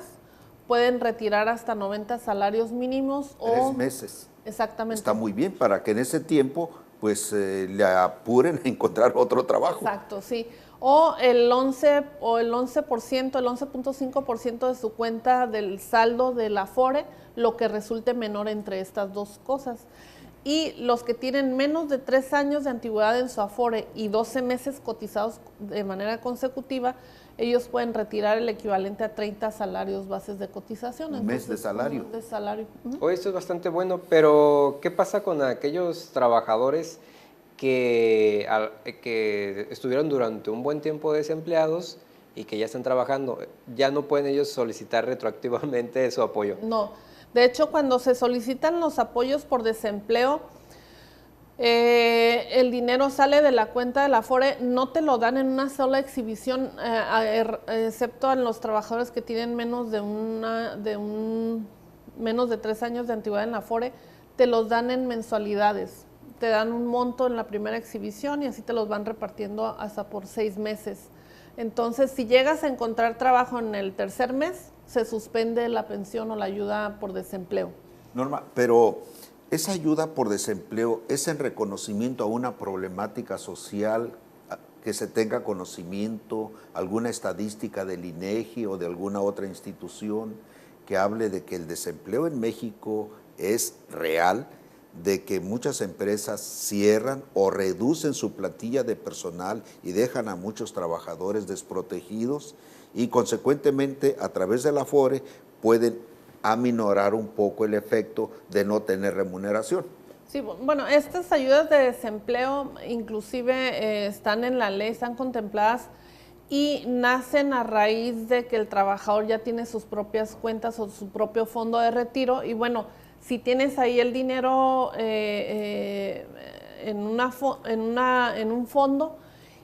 Speaker 2: Pueden retirar hasta 90 salarios mínimos.
Speaker 1: 3 meses.
Speaker 2: Exactamente.
Speaker 1: Está muy bien para que en ese tiempo pues le apuren a encontrar otro trabajo.
Speaker 2: Exacto, sí. O el 11.5% de su cuenta del saldo del Afore, lo que resulte menor entre estas dos cosas. Y los que tienen menos de 3 años de antigüedad en su Afore y 12 meses cotizados de manera consecutiva, ellos pueden retirar el equivalente a 30 salarios bases de cotización.
Speaker 1: Un mes de salario.
Speaker 2: De salario.
Speaker 3: Esto es bastante bueno, pero ¿qué pasa con aquellos trabajadores que estuvieron durante un buen tiempo desempleados y que ya están trabajando? Ya no pueden ellos solicitar retroactivamente su apoyo.
Speaker 2: No, de hecho cuando se solicitan los apoyos por desempleo, el dinero sale de la cuenta de la Afore, no te lo dan en una sola exhibición, excepto a los trabajadores que tienen menos de 3 años de antigüedad en la Afore, te los dan en mensualidades. Te dan un monto en la primera exhibición y así te los van repartiendo hasta por 6 meses. Entonces, si llegas a encontrar trabajo en el tercer mes, se suspende la pensión o la ayuda por desempleo.
Speaker 1: Norma, pero esa ayuda por desempleo es en reconocimiento a una problemática social, que se tenga conocimiento, alguna estadística del INEGI o de alguna otra institución que hable de que el desempleo en México es real, de que muchas empresas cierran o reducen su plantilla de personal y dejan a muchos trabajadores desprotegidos y consecuentemente a través de la Afore pueden aminorar un poco el efecto de no tener remuneración.
Speaker 2: Sí, bueno, estas ayudas de desempleo inclusive están en la ley, están contempladas y nacen a raíz de que el trabajador ya tiene sus propias cuentas o su propio fondo de retiro y bueno, si tienes ahí el dinero en un fondo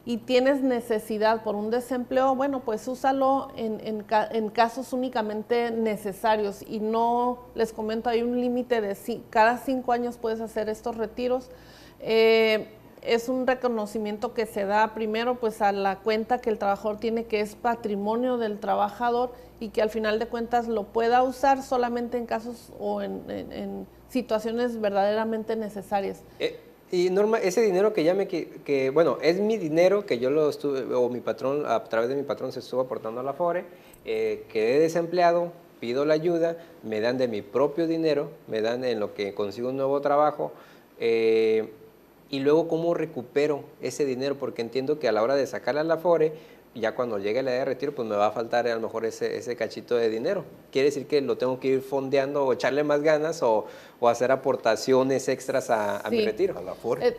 Speaker 2: y tienes necesidad por un desempleo, bueno, pues úsalo en casos únicamente necesarios y no, les comento, hay un límite de cada 5 años puedes hacer estos retiros. Es un reconocimiento que se da primero pues a la cuenta que el trabajador tiene, que es patrimonio del trabajador y que al final de cuentas lo pueda usar solamente en casos o en situaciones verdaderamente necesarias.
Speaker 3: Y Norma, ese dinero que ya bueno, es mi dinero que yo lo estuve, o mi patrón, a través de mi patrón se estuvo aportando a la Afore, quedé desempleado, pido la ayuda, me dan de mi propio dinero, me dan en lo que consigo un nuevo trabajo, y luego cómo recupero ese dinero, porque entiendo que a la hora de sacarla a la Afore, ya cuando llegue la edad de retiro, pues me va a faltar a lo mejor ese cachito de dinero. Quiere decir que lo tengo que ir fondeando o echarle más ganas o hacer aportaciones extras a mi retiro.
Speaker 1: A la Afore.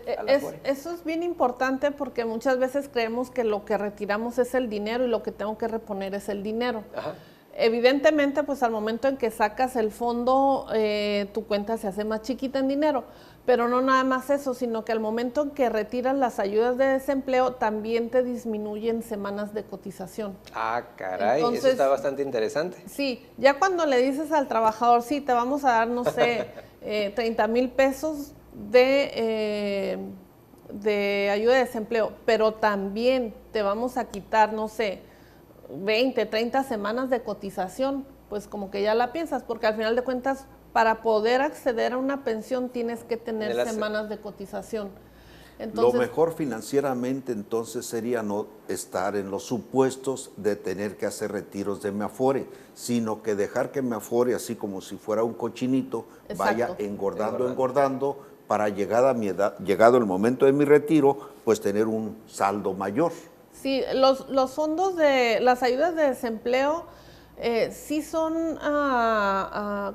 Speaker 2: Eso es bien importante porque muchas veces creemos que lo que retiramos es el dinero y lo que tengo que reponer es el dinero.
Speaker 3: Ajá.
Speaker 2: Evidentemente, pues al momento en que sacas el fondo, tu cuenta se hace más chiquita en dinero, pero no nada más eso, sino que al momento en que retiras las ayudas de desempleo, también te disminuyen semanas de cotización.
Speaker 3: Ah, caray,
Speaker 2: entonces,
Speaker 3: eso está bastante interesante.
Speaker 2: Sí, ya cuando le dices al trabajador, sí, te vamos a dar, no sé, 30,000 pesos de ayuda de desempleo, pero también te vamos a quitar, no sé, 20, 30 semanas de cotización, pues como que ya la piensas, porque al final de cuentas, para poder acceder a una pensión tienes que tener semanas de cotización. Entonces,
Speaker 1: lo mejor financieramente entonces sería no estar en los supuestos de tener que hacer retiros de mi Afore, sino que dejar que mi Afore, así como si fuera un cochinito,
Speaker 2: exacto,
Speaker 1: vaya engordando, para llegado el momento de mi retiro, pues tener un saldo mayor.
Speaker 2: Sí, los fondos de las ayudas de desempleo sí son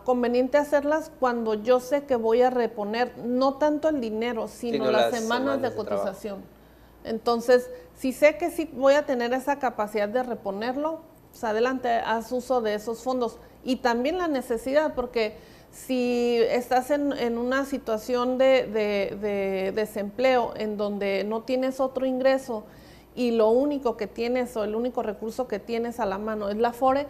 Speaker 2: conveniente hacerlas cuando yo sé que voy a reponer no tanto el dinero, sino las semanas de cotización. Entonces, si sé que sí voy a tener esa capacidad de reponerlo, pues adelante, haz uso de esos fondos. Y también la necesidad, porque si estás en una situación de desempleo en donde no tienes otro ingreso y lo único que tienes o el único recurso que tienes a la mano es la Afore,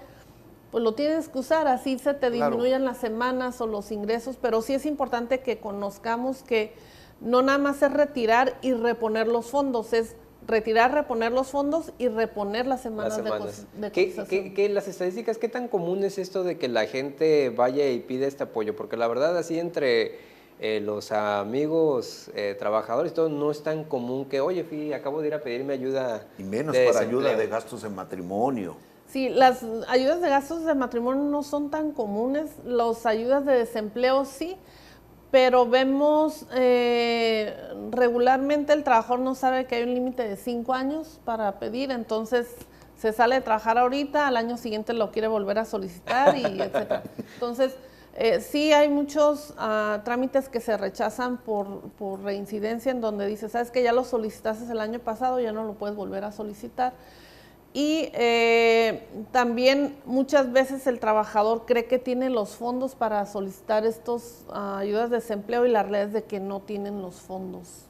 Speaker 2: pues lo tienes que usar, así se te disminuyen las semanas o los ingresos, pero sí es importante que conozcamos que no nada más es retirar y reponer los fondos, es retirar, reponer los fondos y reponer las semanas de cotización.
Speaker 3: ¿Qué las estadísticas, qué tan común es esto de que la gente vaya y pida este apoyo? Porque la verdad así entre los amigos trabajadores, todo no es tan común que, oye, acabo de ir a pedirme ayuda.
Speaker 1: Y menos para ayuda de gastos de matrimonio.
Speaker 2: Sí, las ayudas de gastos de matrimonio no son tan comunes, las ayudas de desempleo sí, pero vemos regularmente el trabajador no sabe que hay un límite de 5 años para pedir, entonces se sale de trabajar ahorita, al año siguiente lo quiere volver a solicitar y etcétera. Entonces, sí hay muchos trámites que se rechazan por reincidencia en donde dice, sabes que ya lo solicitaste el año pasado, ya no lo puedes volver a solicitar. Y también muchas veces el trabajador cree que tiene los fondos para solicitar estos ayudas de desempleo y la realidad es de que no tienen los fondos.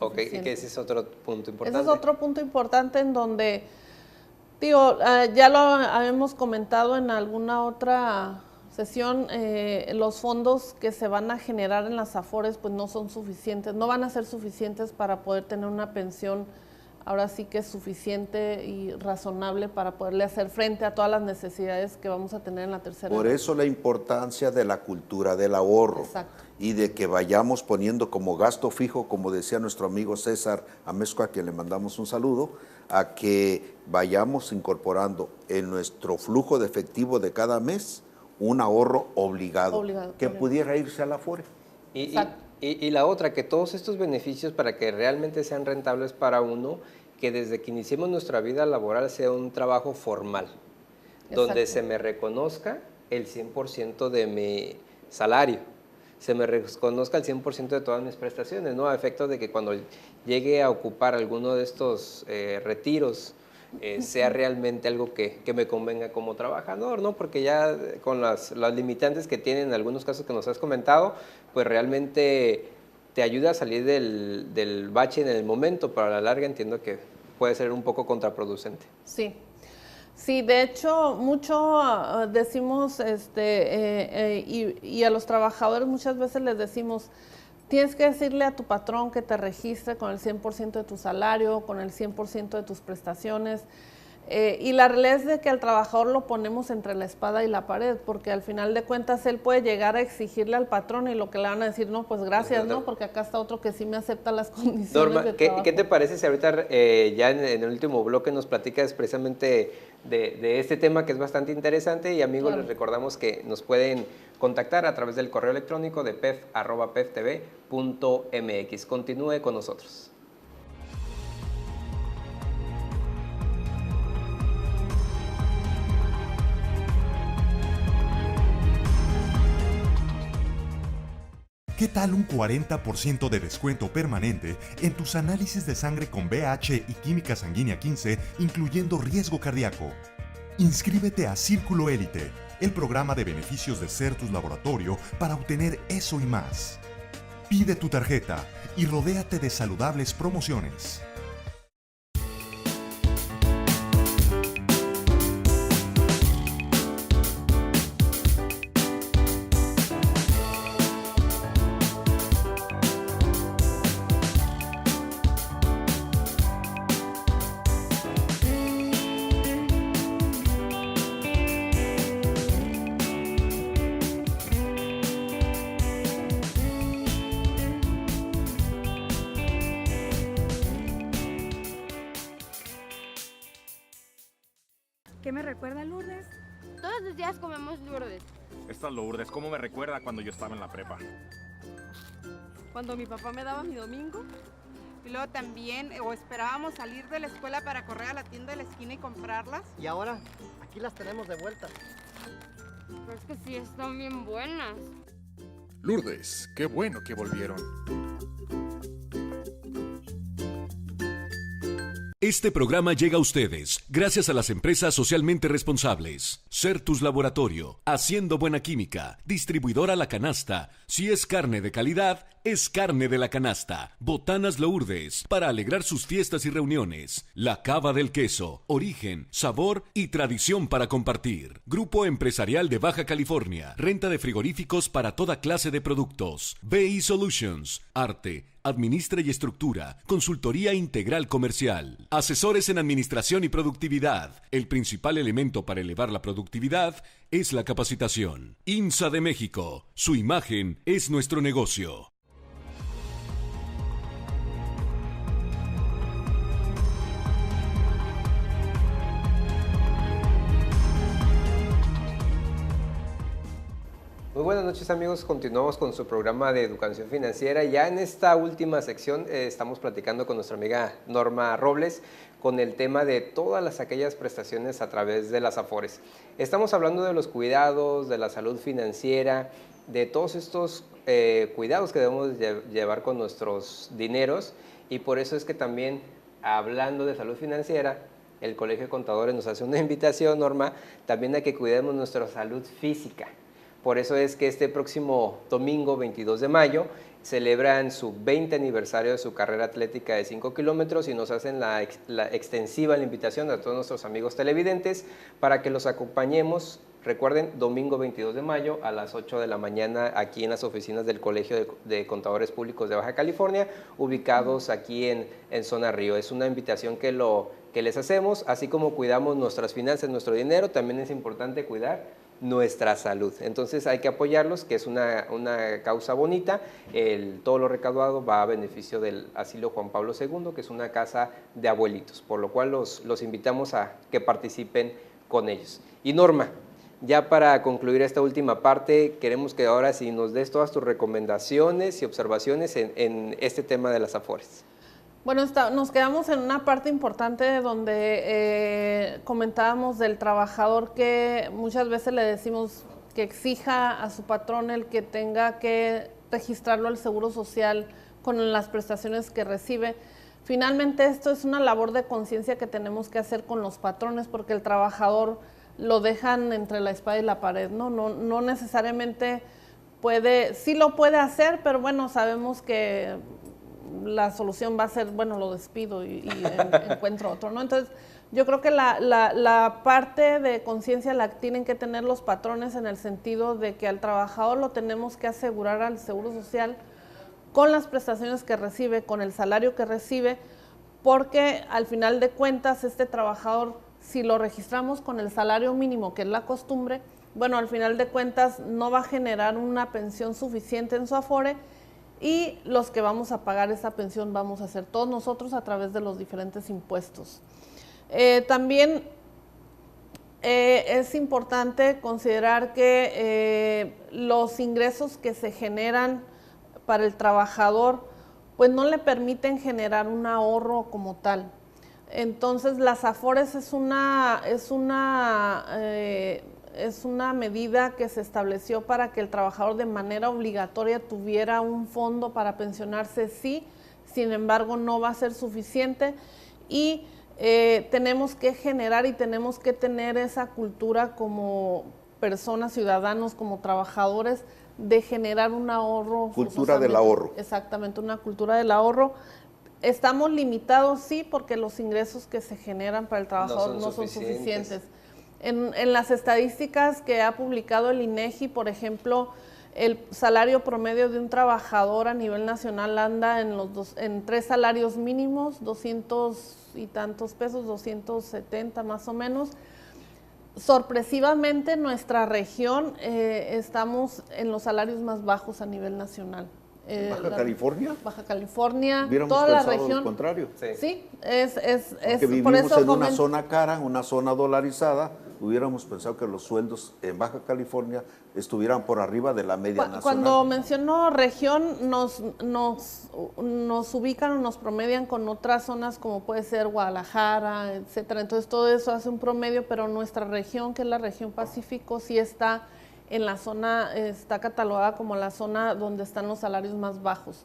Speaker 3: Ok, y que ese es otro punto importante.
Speaker 2: Ese es otro punto importante en donde, digo, ya lo habíamos comentado en alguna otra sesión, los fondos que se van a generar en las Afores pues no son suficientes, no van a ser suficientes para poder tener una pensión ahora sí que es suficiente y razonable para poderle hacer frente a todas las necesidades que vamos a tener en la tercera edad.
Speaker 1: Por eso la importancia de la cultura del ahorro.
Speaker 2: Exacto.
Speaker 1: Y de que vayamos poniendo como gasto fijo, como decía nuestro amigo César Amezcua, a quien le mandamos un saludo, a que vayamos incorporando en nuestro flujo de efectivo de cada mes un ahorro obligado. Que pudiera irse a la Afore.
Speaker 3: Y la otra, que todos estos beneficios para que realmente sean rentables para uno, que desde que iniciemos nuestra vida laboral sea un trabajo formal, donde se me reconozca el 100% de mi salario, se me reconozca el 100% de todas mis prestaciones, ¿no? A efecto de que cuando llegue a ocupar alguno de estos retiros, sea realmente algo que me convenga como trabajador, ¿no? Porque ya con las limitantes que tienen en algunos casos que nos has comentado, pues realmente te ayuda a salir del bache en el momento, pero a la larga entiendo que puede ser un poco contraproducente.
Speaker 2: Sí. Sí, de hecho, mucho decimos, y a los trabajadores muchas veces les decimos, tienes que decirle a tu patrón que te registre con el 100% de tu salario, con el 100% de tus prestaciones. Y la realidad es de que al trabajador lo ponemos entre la espada y la pared, porque al final de cuentas él puede llegar a exigirle al patrón y lo que le van a decir, no, pues gracias, ¿no? Porque acá está otro que sí me acepta las condiciones
Speaker 3: Norma,
Speaker 2: de trabajo.
Speaker 3: ¿qué te parece si ahorita ya en el último bloque nos platicas precisamente de este tema que es bastante interesante? Y amigos, les recordamos que nos pueden contactar a través del correo electrónico de pef@peftv.mx. Continúe con nosotros.
Speaker 4: ¿Qué tal un 40% de descuento permanente en tus análisis de sangre con VH y química sanguínea 15, incluyendo riesgo cardíaco? Inscríbete a Círculo Élite, el programa de beneficios de Certus Laboratorio para obtener eso y más. Pide tu tarjeta y rodéate de saludables promociones.
Speaker 10: ¿Qué me recuerda, Lourdes?
Speaker 6: Todos los días comemos Lourdes.
Speaker 11: Esta Lourdes, ¿cómo me recuerda cuando yo estaba en la prepa?
Speaker 10: Cuando mi papá me daba mi domingo.
Speaker 12: Y luego también, o esperábamos salir de la escuela para correr a la tienda de la esquina y comprarlas.
Speaker 13: Y ahora, aquí las tenemos de vuelta.
Speaker 6: Pero es que sí están bien buenas.
Speaker 8: Lourdes, qué bueno que volvieron.
Speaker 9: Este programa llega a ustedes gracias a las empresas socialmente responsables. Certus Laboratorio, haciendo buena química. Distribuidora La Canasta. Si es carne de calidad, es carne de La Canasta. Botanas Lourdes, para alegrar sus fiestas y reuniones. La Cava del Queso, origen, sabor y tradición para compartir. Grupo Empresarial de Baja California. Renta de frigoríficos para toda clase de productos. BI Solutions, arte, administra y estructura, consultoría integral comercial, asesores en administración y productividad. El principal elemento para elevar la productividad es la capacitación. INSA de México, su imagen es nuestro negocio.
Speaker 3: Muy buenas noches amigos, continuamos con su programa de educación financiera. Ya en esta última sección estamos platicando con nuestra amiga Norma Robles con el tema de todas aquellas prestaciones a través de las Afores. Estamos hablando de los cuidados, de la salud financiera, de todos estos cuidados que debemos llevar con nuestros dineros, y por eso es que también, hablando de salud financiera, el Colegio de Contadores nos hace una invitación, Norma, también a que cuidemos nuestra salud física. Por eso es que este próximo domingo, 22 de mayo, celebran su 20 aniversario de su carrera atlética de 5 kilómetros y nos hacen la extensiva la invitación a todos nuestros amigos televidentes para que los acompañemos. Recuerden, domingo 22 de mayo a las 8 de la mañana aquí en las oficinas del Colegio de Contadores Públicos de Baja California, ubicados aquí en Zona Río. Es una invitación que les hacemos, así como cuidamos nuestras finanzas, nuestro dinero, también es importante cuidar nuestra salud. Entonces hay que apoyarlos, que es una causa bonita. Todo lo recaudado va a beneficio del Asilo Juan Pablo II, que es una casa de abuelitos, por lo cual los invitamos a que participen con ellos. Y Norma, Ya para concluir esta última parte, queremos que ahora sí nos des todas tus recomendaciones y observaciones en este tema de las Afores.
Speaker 2: Bueno, nos quedamos en una parte importante donde comentábamos del trabajador que muchas veces le decimos que exija a su patrón el que tenga que registrarlo al Seguro Social con las prestaciones que recibe. Finalmente, esto es una labor de conciencia que tenemos que hacer con los patrones, porque el trabajador lo dejan entre la espada y la pared, ¿no? No necesariamente puede, sí lo puede hacer, pero bueno, sabemos que la solución va a ser, bueno, lo despido y encuentro otro, ¿no? Entonces, yo creo que la parte de conciencia la tienen que tener los patrones en el sentido de que al trabajador lo tenemos que asegurar al Seguro Social con las prestaciones que recibe, con el salario que recibe, porque al final de cuentas este trabajador, si lo registramos con el salario mínimo, que es la costumbre, bueno, al final de cuentas no va a generar una pensión suficiente en su Afore, y los que vamos a pagar esa pensión vamos a ser todos nosotros a través de los diferentes impuestos. También es importante considerar que los ingresos que se generan para el trabajador, pues no le permiten generar un ahorro como tal. Entonces, las Afores es una medida que se estableció para que el trabajador de manera obligatoria tuviera un fondo para pensionarse, sí, sin embargo no va a ser suficiente y tenemos que generar y tenemos que tener esa cultura como personas, ciudadanos, como trabajadores, de generar un ahorro.
Speaker 1: Cultura del ahorro.
Speaker 2: Exactamente, una cultura del ahorro. Estamos limitados, sí, porque los ingresos que se generan para el trabajador no son suficientes. En las estadísticas que ha publicado el INEGI, por ejemplo, el salario promedio de un trabajador a nivel nacional anda en 3 salarios mínimos, 200 y tantos pesos, 270 más o menos. Sorpresivamente, en nuestra región estamos en los salarios más bajos a nivel nacional.
Speaker 1: ¿Baja California?
Speaker 2: Baja California,
Speaker 1: Hubiéramos
Speaker 2: toda la
Speaker 1: pensado
Speaker 2: región.
Speaker 1: lo contrario.
Speaker 2: Sí,
Speaker 1: que vivimos
Speaker 2: por eso
Speaker 1: en una zona cara, una zona dolarizada, hubiéramos pensado que los sueldos en Baja California estuvieran por arriba de la media nacional.
Speaker 2: Cuando menciono región, nos ubican o nos promedian con otras zonas como puede ser Guadalajara, etcétera. Entonces todo eso hace un promedio, pero nuestra región, que es la región Pacífico, sí está en la zona, está catalogada como la zona donde están los salarios más bajos.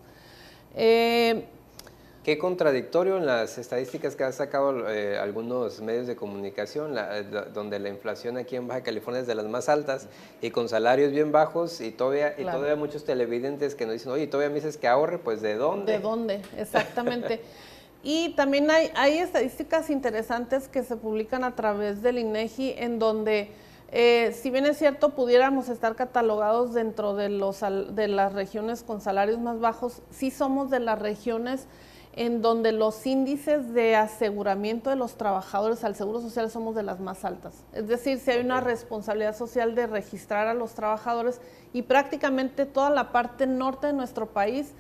Speaker 3: Qué contradictorio en las estadísticas que han sacado algunos medios de comunicación, donde la inflación aquí en Baja California es de las más altas y con salarios bien bajos y todavía muchos televidentes que nos dicen, oye, todavía me dices que ahorre, pues ¿de dónde?
Speaker 2: ¿De dónde? Exactamente. Y también hay estadísticas interesantes que se publican a través del INEGI en donde, si bien es cierto, pudiéramos estar catalogados dentro de las regiones con salarios más bajos, sí somos de las regiones en donde los índices de aseguramiento de los trabajadores al Seguro Social somos de las más altas. Es decir, si hay una responsabilidad social de registrar a los trabajadores y prácticamente toda la parte norte de nuestro país,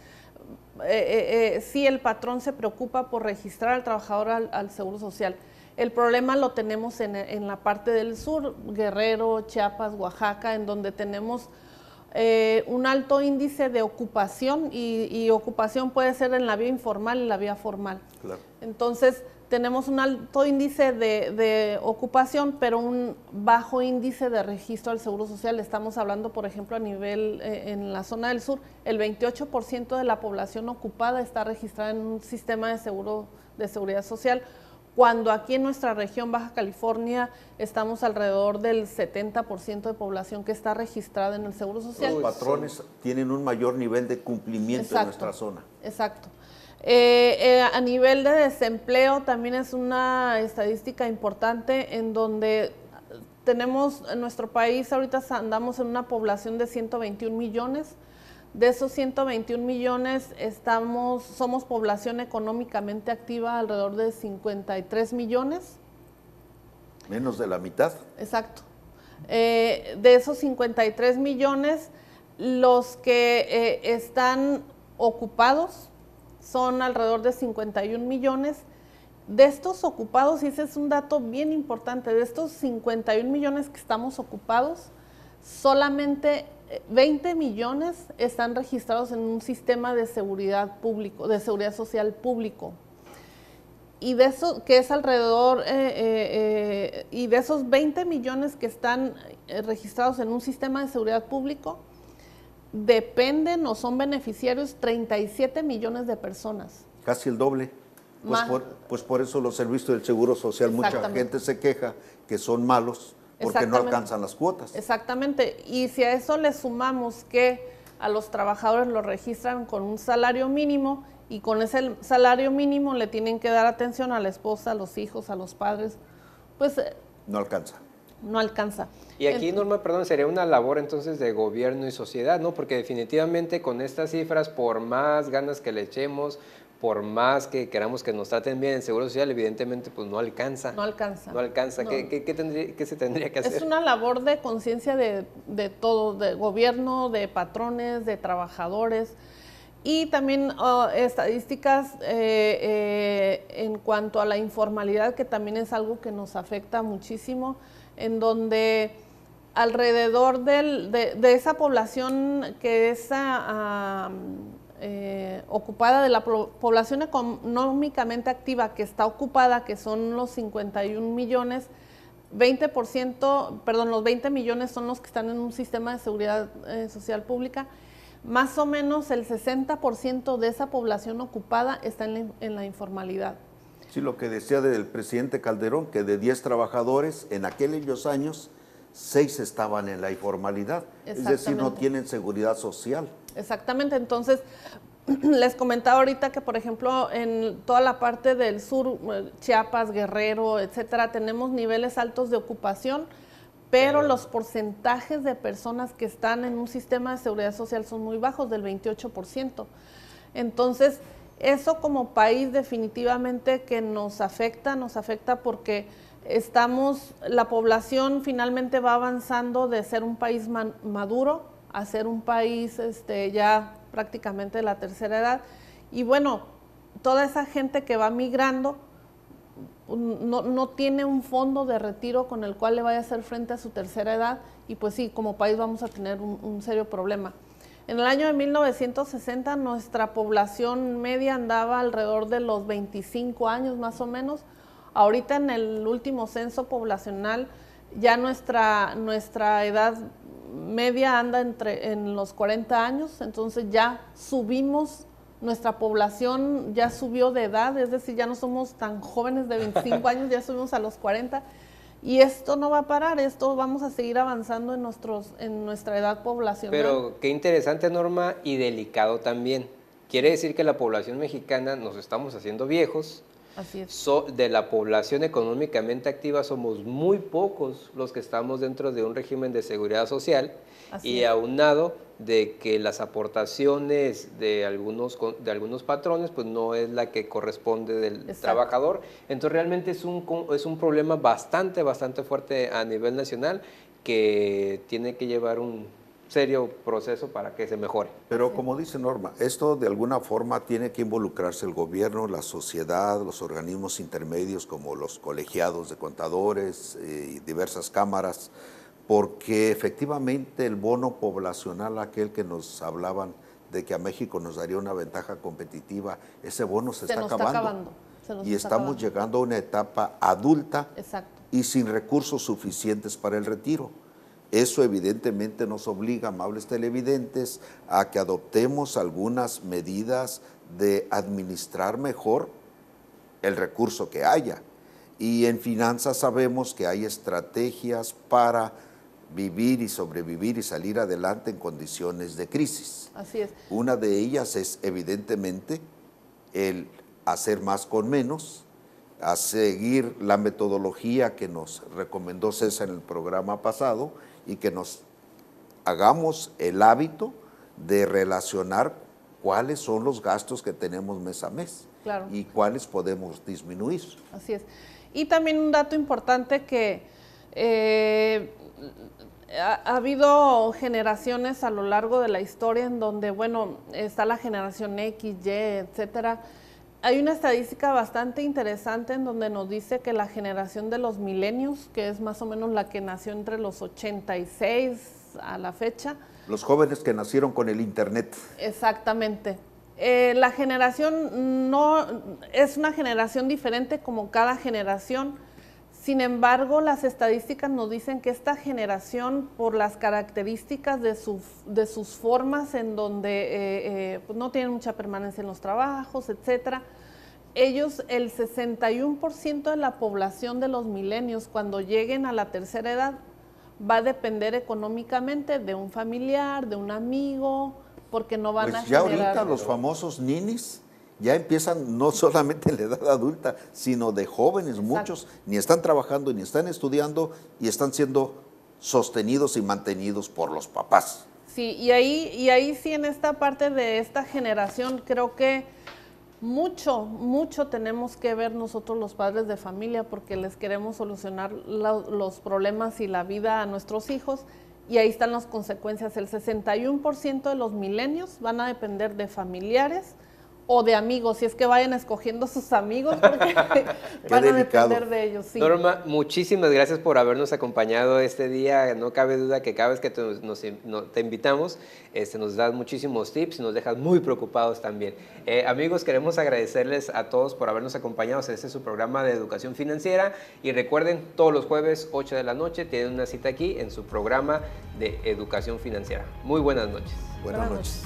Speaker 2: sí el patrón se preocupa por registrar al trabajador al Seguro Social. El problema lo tenemos en la parte del sur, Guerrero, Chiapas, Oaxaca, en donde tenemos un alto índice de ocupación y ocupación puede ser en la vía informal y la vía formal.
Speaker 1: Claro.
Speaker 2: Entonces, tenemos un alto índice de ocupación, pero un bajo índice de registro al Seguro Social. Estamos hablando, por ejemplo, a nivel, en la zona del sur, el 28% de la población ocupada está registrada en un sistema de seguridad social, cuando aquí en nuestra región, Baja California, estamos alrededor del 70% de población que está registrada en el Seguro Social.
Speaker 1: Los patrones tienen un mayor nivel de cumplimiento en nuestra zona.
Speaker 2: Exacto. A nivel de desempleo también es una estadística importante en donde tenemos en nuestro país, ahorita andamos en una población de 121 millones. De esos 121 millones somos población económicamente activa alrededor de 53 millones.
Speaker 1: Menos de la mitad.
Speaker 2: Exacto. De esos 53 millones, los que están ocupados son alrededor de 51 millones De estos ocupados, y ese es un dato bien importante, de estos 51 millones que estamos ocupados, solamente 20 millones están registrados en un sistema de seguridad público, de seguridad social público. Y de eso, que es alrededor, y de esos 20 millones que están registrados en un sistema de seguridad público, dependen o son beneficiarios 37 millones de personas.
Speaker 1: Casi el doble. Pues por eso los servicios del Seguro Social, mucha gente se queja que son malos porque no alcanzan las cuotas.
Speaker 2: Exactamente, y si a eso le sumamos que a los trabajadores los registran con un salario mínimo, y con ese salario mínimo le tienen que dar atención a la esposa, a los hijos, a los padres, pues
Speaker 1: no alcanza.
Speaker 2: No alcanza.
Speaker 3: Y aquí, Norma, perdón, sería una labor entonces de gobierno y sociedad, ¿no? Porque definitivamente con estas cifras, por más ganas que le echemos, por más que queramos que nos traten bien en Seguro Social, evidentemente pues no alcanza.
Speaker 2: No alcanza.
Speaker 3: No alcanza.
Speaker 2: No.
Speaker 3: ¿Qué se tendría que hacer?
Speaker 2: Es una labor de conciencia de todo, de gobierno, de patrones, de trabajadores, y también estadísticas en cuanto a la informalidad, que también es algo que nos afecta muchísimo, en donde alrededor de esa población que es ocupada, de la población económicamente activa que está ocupada, que son los 51 millones, 20%, perdón, los 20 millones son los que están en un sistema de seguridad social pública. Más o menos el 60% de esa población ocupada está en la informalidad.
Speaker 1: Sí, lo que decía del presidente Calderón, que de 10 trabajadores en aquellos años, 6 estaban en la informalidad, es decir, no tienen seguridad social.
Speaker 2: Exactamente, entonces les comentaba ahorita que, por ejemplo, en toda la parte del sur, Chiapas, Guerrero, etcétera, tenemos niveles altos de ocupación, pero los porcentajes de personas que están en un sistema de seguridad social son muy bajos, del 28%. Entonces, eso como país definitivamente que nos afecta porque la población finalmente va avanzando de ser un país maduro a ser un país ya prácticamente de la tercera edad. Y bueno, toda esa gente que va migrando no tiene un fondo de retiro con el cual le vaya a hacer frente a su tercera edad, y pues sí, como país vamos a tener un serio problema. En el año de 1960 nuestra población media andaba alrededor de los 25 años más o menos. Ahorita en el último censo poblacional ya nuestra edad media anda en los 40 años, entonces ya subimos, nuestra población ya subió de edad, es decir, ya no somos tan jóvenes de 25 años, ya subimos a los 40, y esto no va a parar, esto vamos a seguir avanzando en nuestra edad poblacional.
Speaker 3: Pero qué interesante, Norma, y delicado también. Quiere decir que la población mexicana nos estamos haciendo viejos.
Speaker 2: Así es.
Speaker 3: De la población económicamente activa somos muy pocos los que estamos dentro de un régimen de seguridad social. Así y aunado de que las aportaciones de algunos patrones pues no es la que corresponde del trabajador. Entonces realmente es un problema bastante fuerte a nivel nacional que tiene que llevar un serio proceso para que se mejore.
Speaker 1: Pero como dice Norma, esto de alguna forma tiene que involucrarse el gobierno, la sociedad, los organismos intermedios como los colegiados de contadores y diversas cámaras, porque efectivamente el bono poblacional, aquel que nos hablaban de que a México nos daría una ventaja competitiva, ese bono se está acabando. Y estamos llegando a una etapa adulta y sin recursos suficientes para el retiro. Eso evidentemente nos obliga, amables televidentes, a que adoptemos algunas medidas de administrar mejor el recurso que haya. Y en finanzas sabemos que hay estrategias para vivir y sobrevivir y salir adelante en condiciones de crisis.
Speaker 2: Así es.
Speaker 1: Una de ellas es evidentemente el hacer más con menos, a seguir la metodología que nos recomendó César en el programa pasado, y que nos hagamos el hábito de relacionar cuáles son los gastos que tenemos mes a mes y cuáles podemos disminuir.
Speaker 2: Así es. Y también un dato importante que ha habido generaciones a lo largo de la historia en donde, bueno, está la generación X, Y, etcétera, Hay una estadística bastante interesante en donde nos dice que la generación de los milenios, que es más o menos la que nació entre los 86 a la fecha.
Speaker 1: Los jóvenes que nacieron con el Internet.
Speaker 2: Exactamente. La generación no es una generación diferente como cada generación. Sin embargo, las estadísticas nos dicen que esta generación, por las características de sus formas en donde pues no tienen mucha permanencia en los trabajos, etcétera, ellos, el 61% de la población de los milenios, cuando lleguen a la tercera edad, va a depender económicamente de un familiar, de un amigo, porque no van a
Speaker 1: ya
Speaker 2: generar...
Speaker 1: ahorita los famosos ninis ya empiezan no solamente en la edad adulta, sino de jóvenes. Exacto. Muchos ni están trabajando, ni están estudiando y están siendo sostenidos y mantenidos por los papás.
Speaker 2: Sí, y ahí sí, en esta parte de esta generación, creo que mucho tenemos que ver nosotros los padres de familia, porque les queremos solucionar los problemas y la vida a nuestros hijos, y ahí están las consecuencias. El 61% de los milenios van a depender de familiares o de amigos, si es que vayan escogiendo sus amigos, porque van a depender de ellos. Sí.
Speaker 3: Norma, muchísimas gracias por habernos acompañado este día. No cabe duda que cada vez que te invitamos, nos das muchísimos tips y nos dejas muy preocupados también. Amigos, queremos agradecerles a todos por habernos acompañado en este su programa de educación financiera, y recuerden, todos los jueves 8 de la noche tienen una cita aquí en su programa de educación financiera. Muy buenas noches.
Speaker 1: Buenas noches.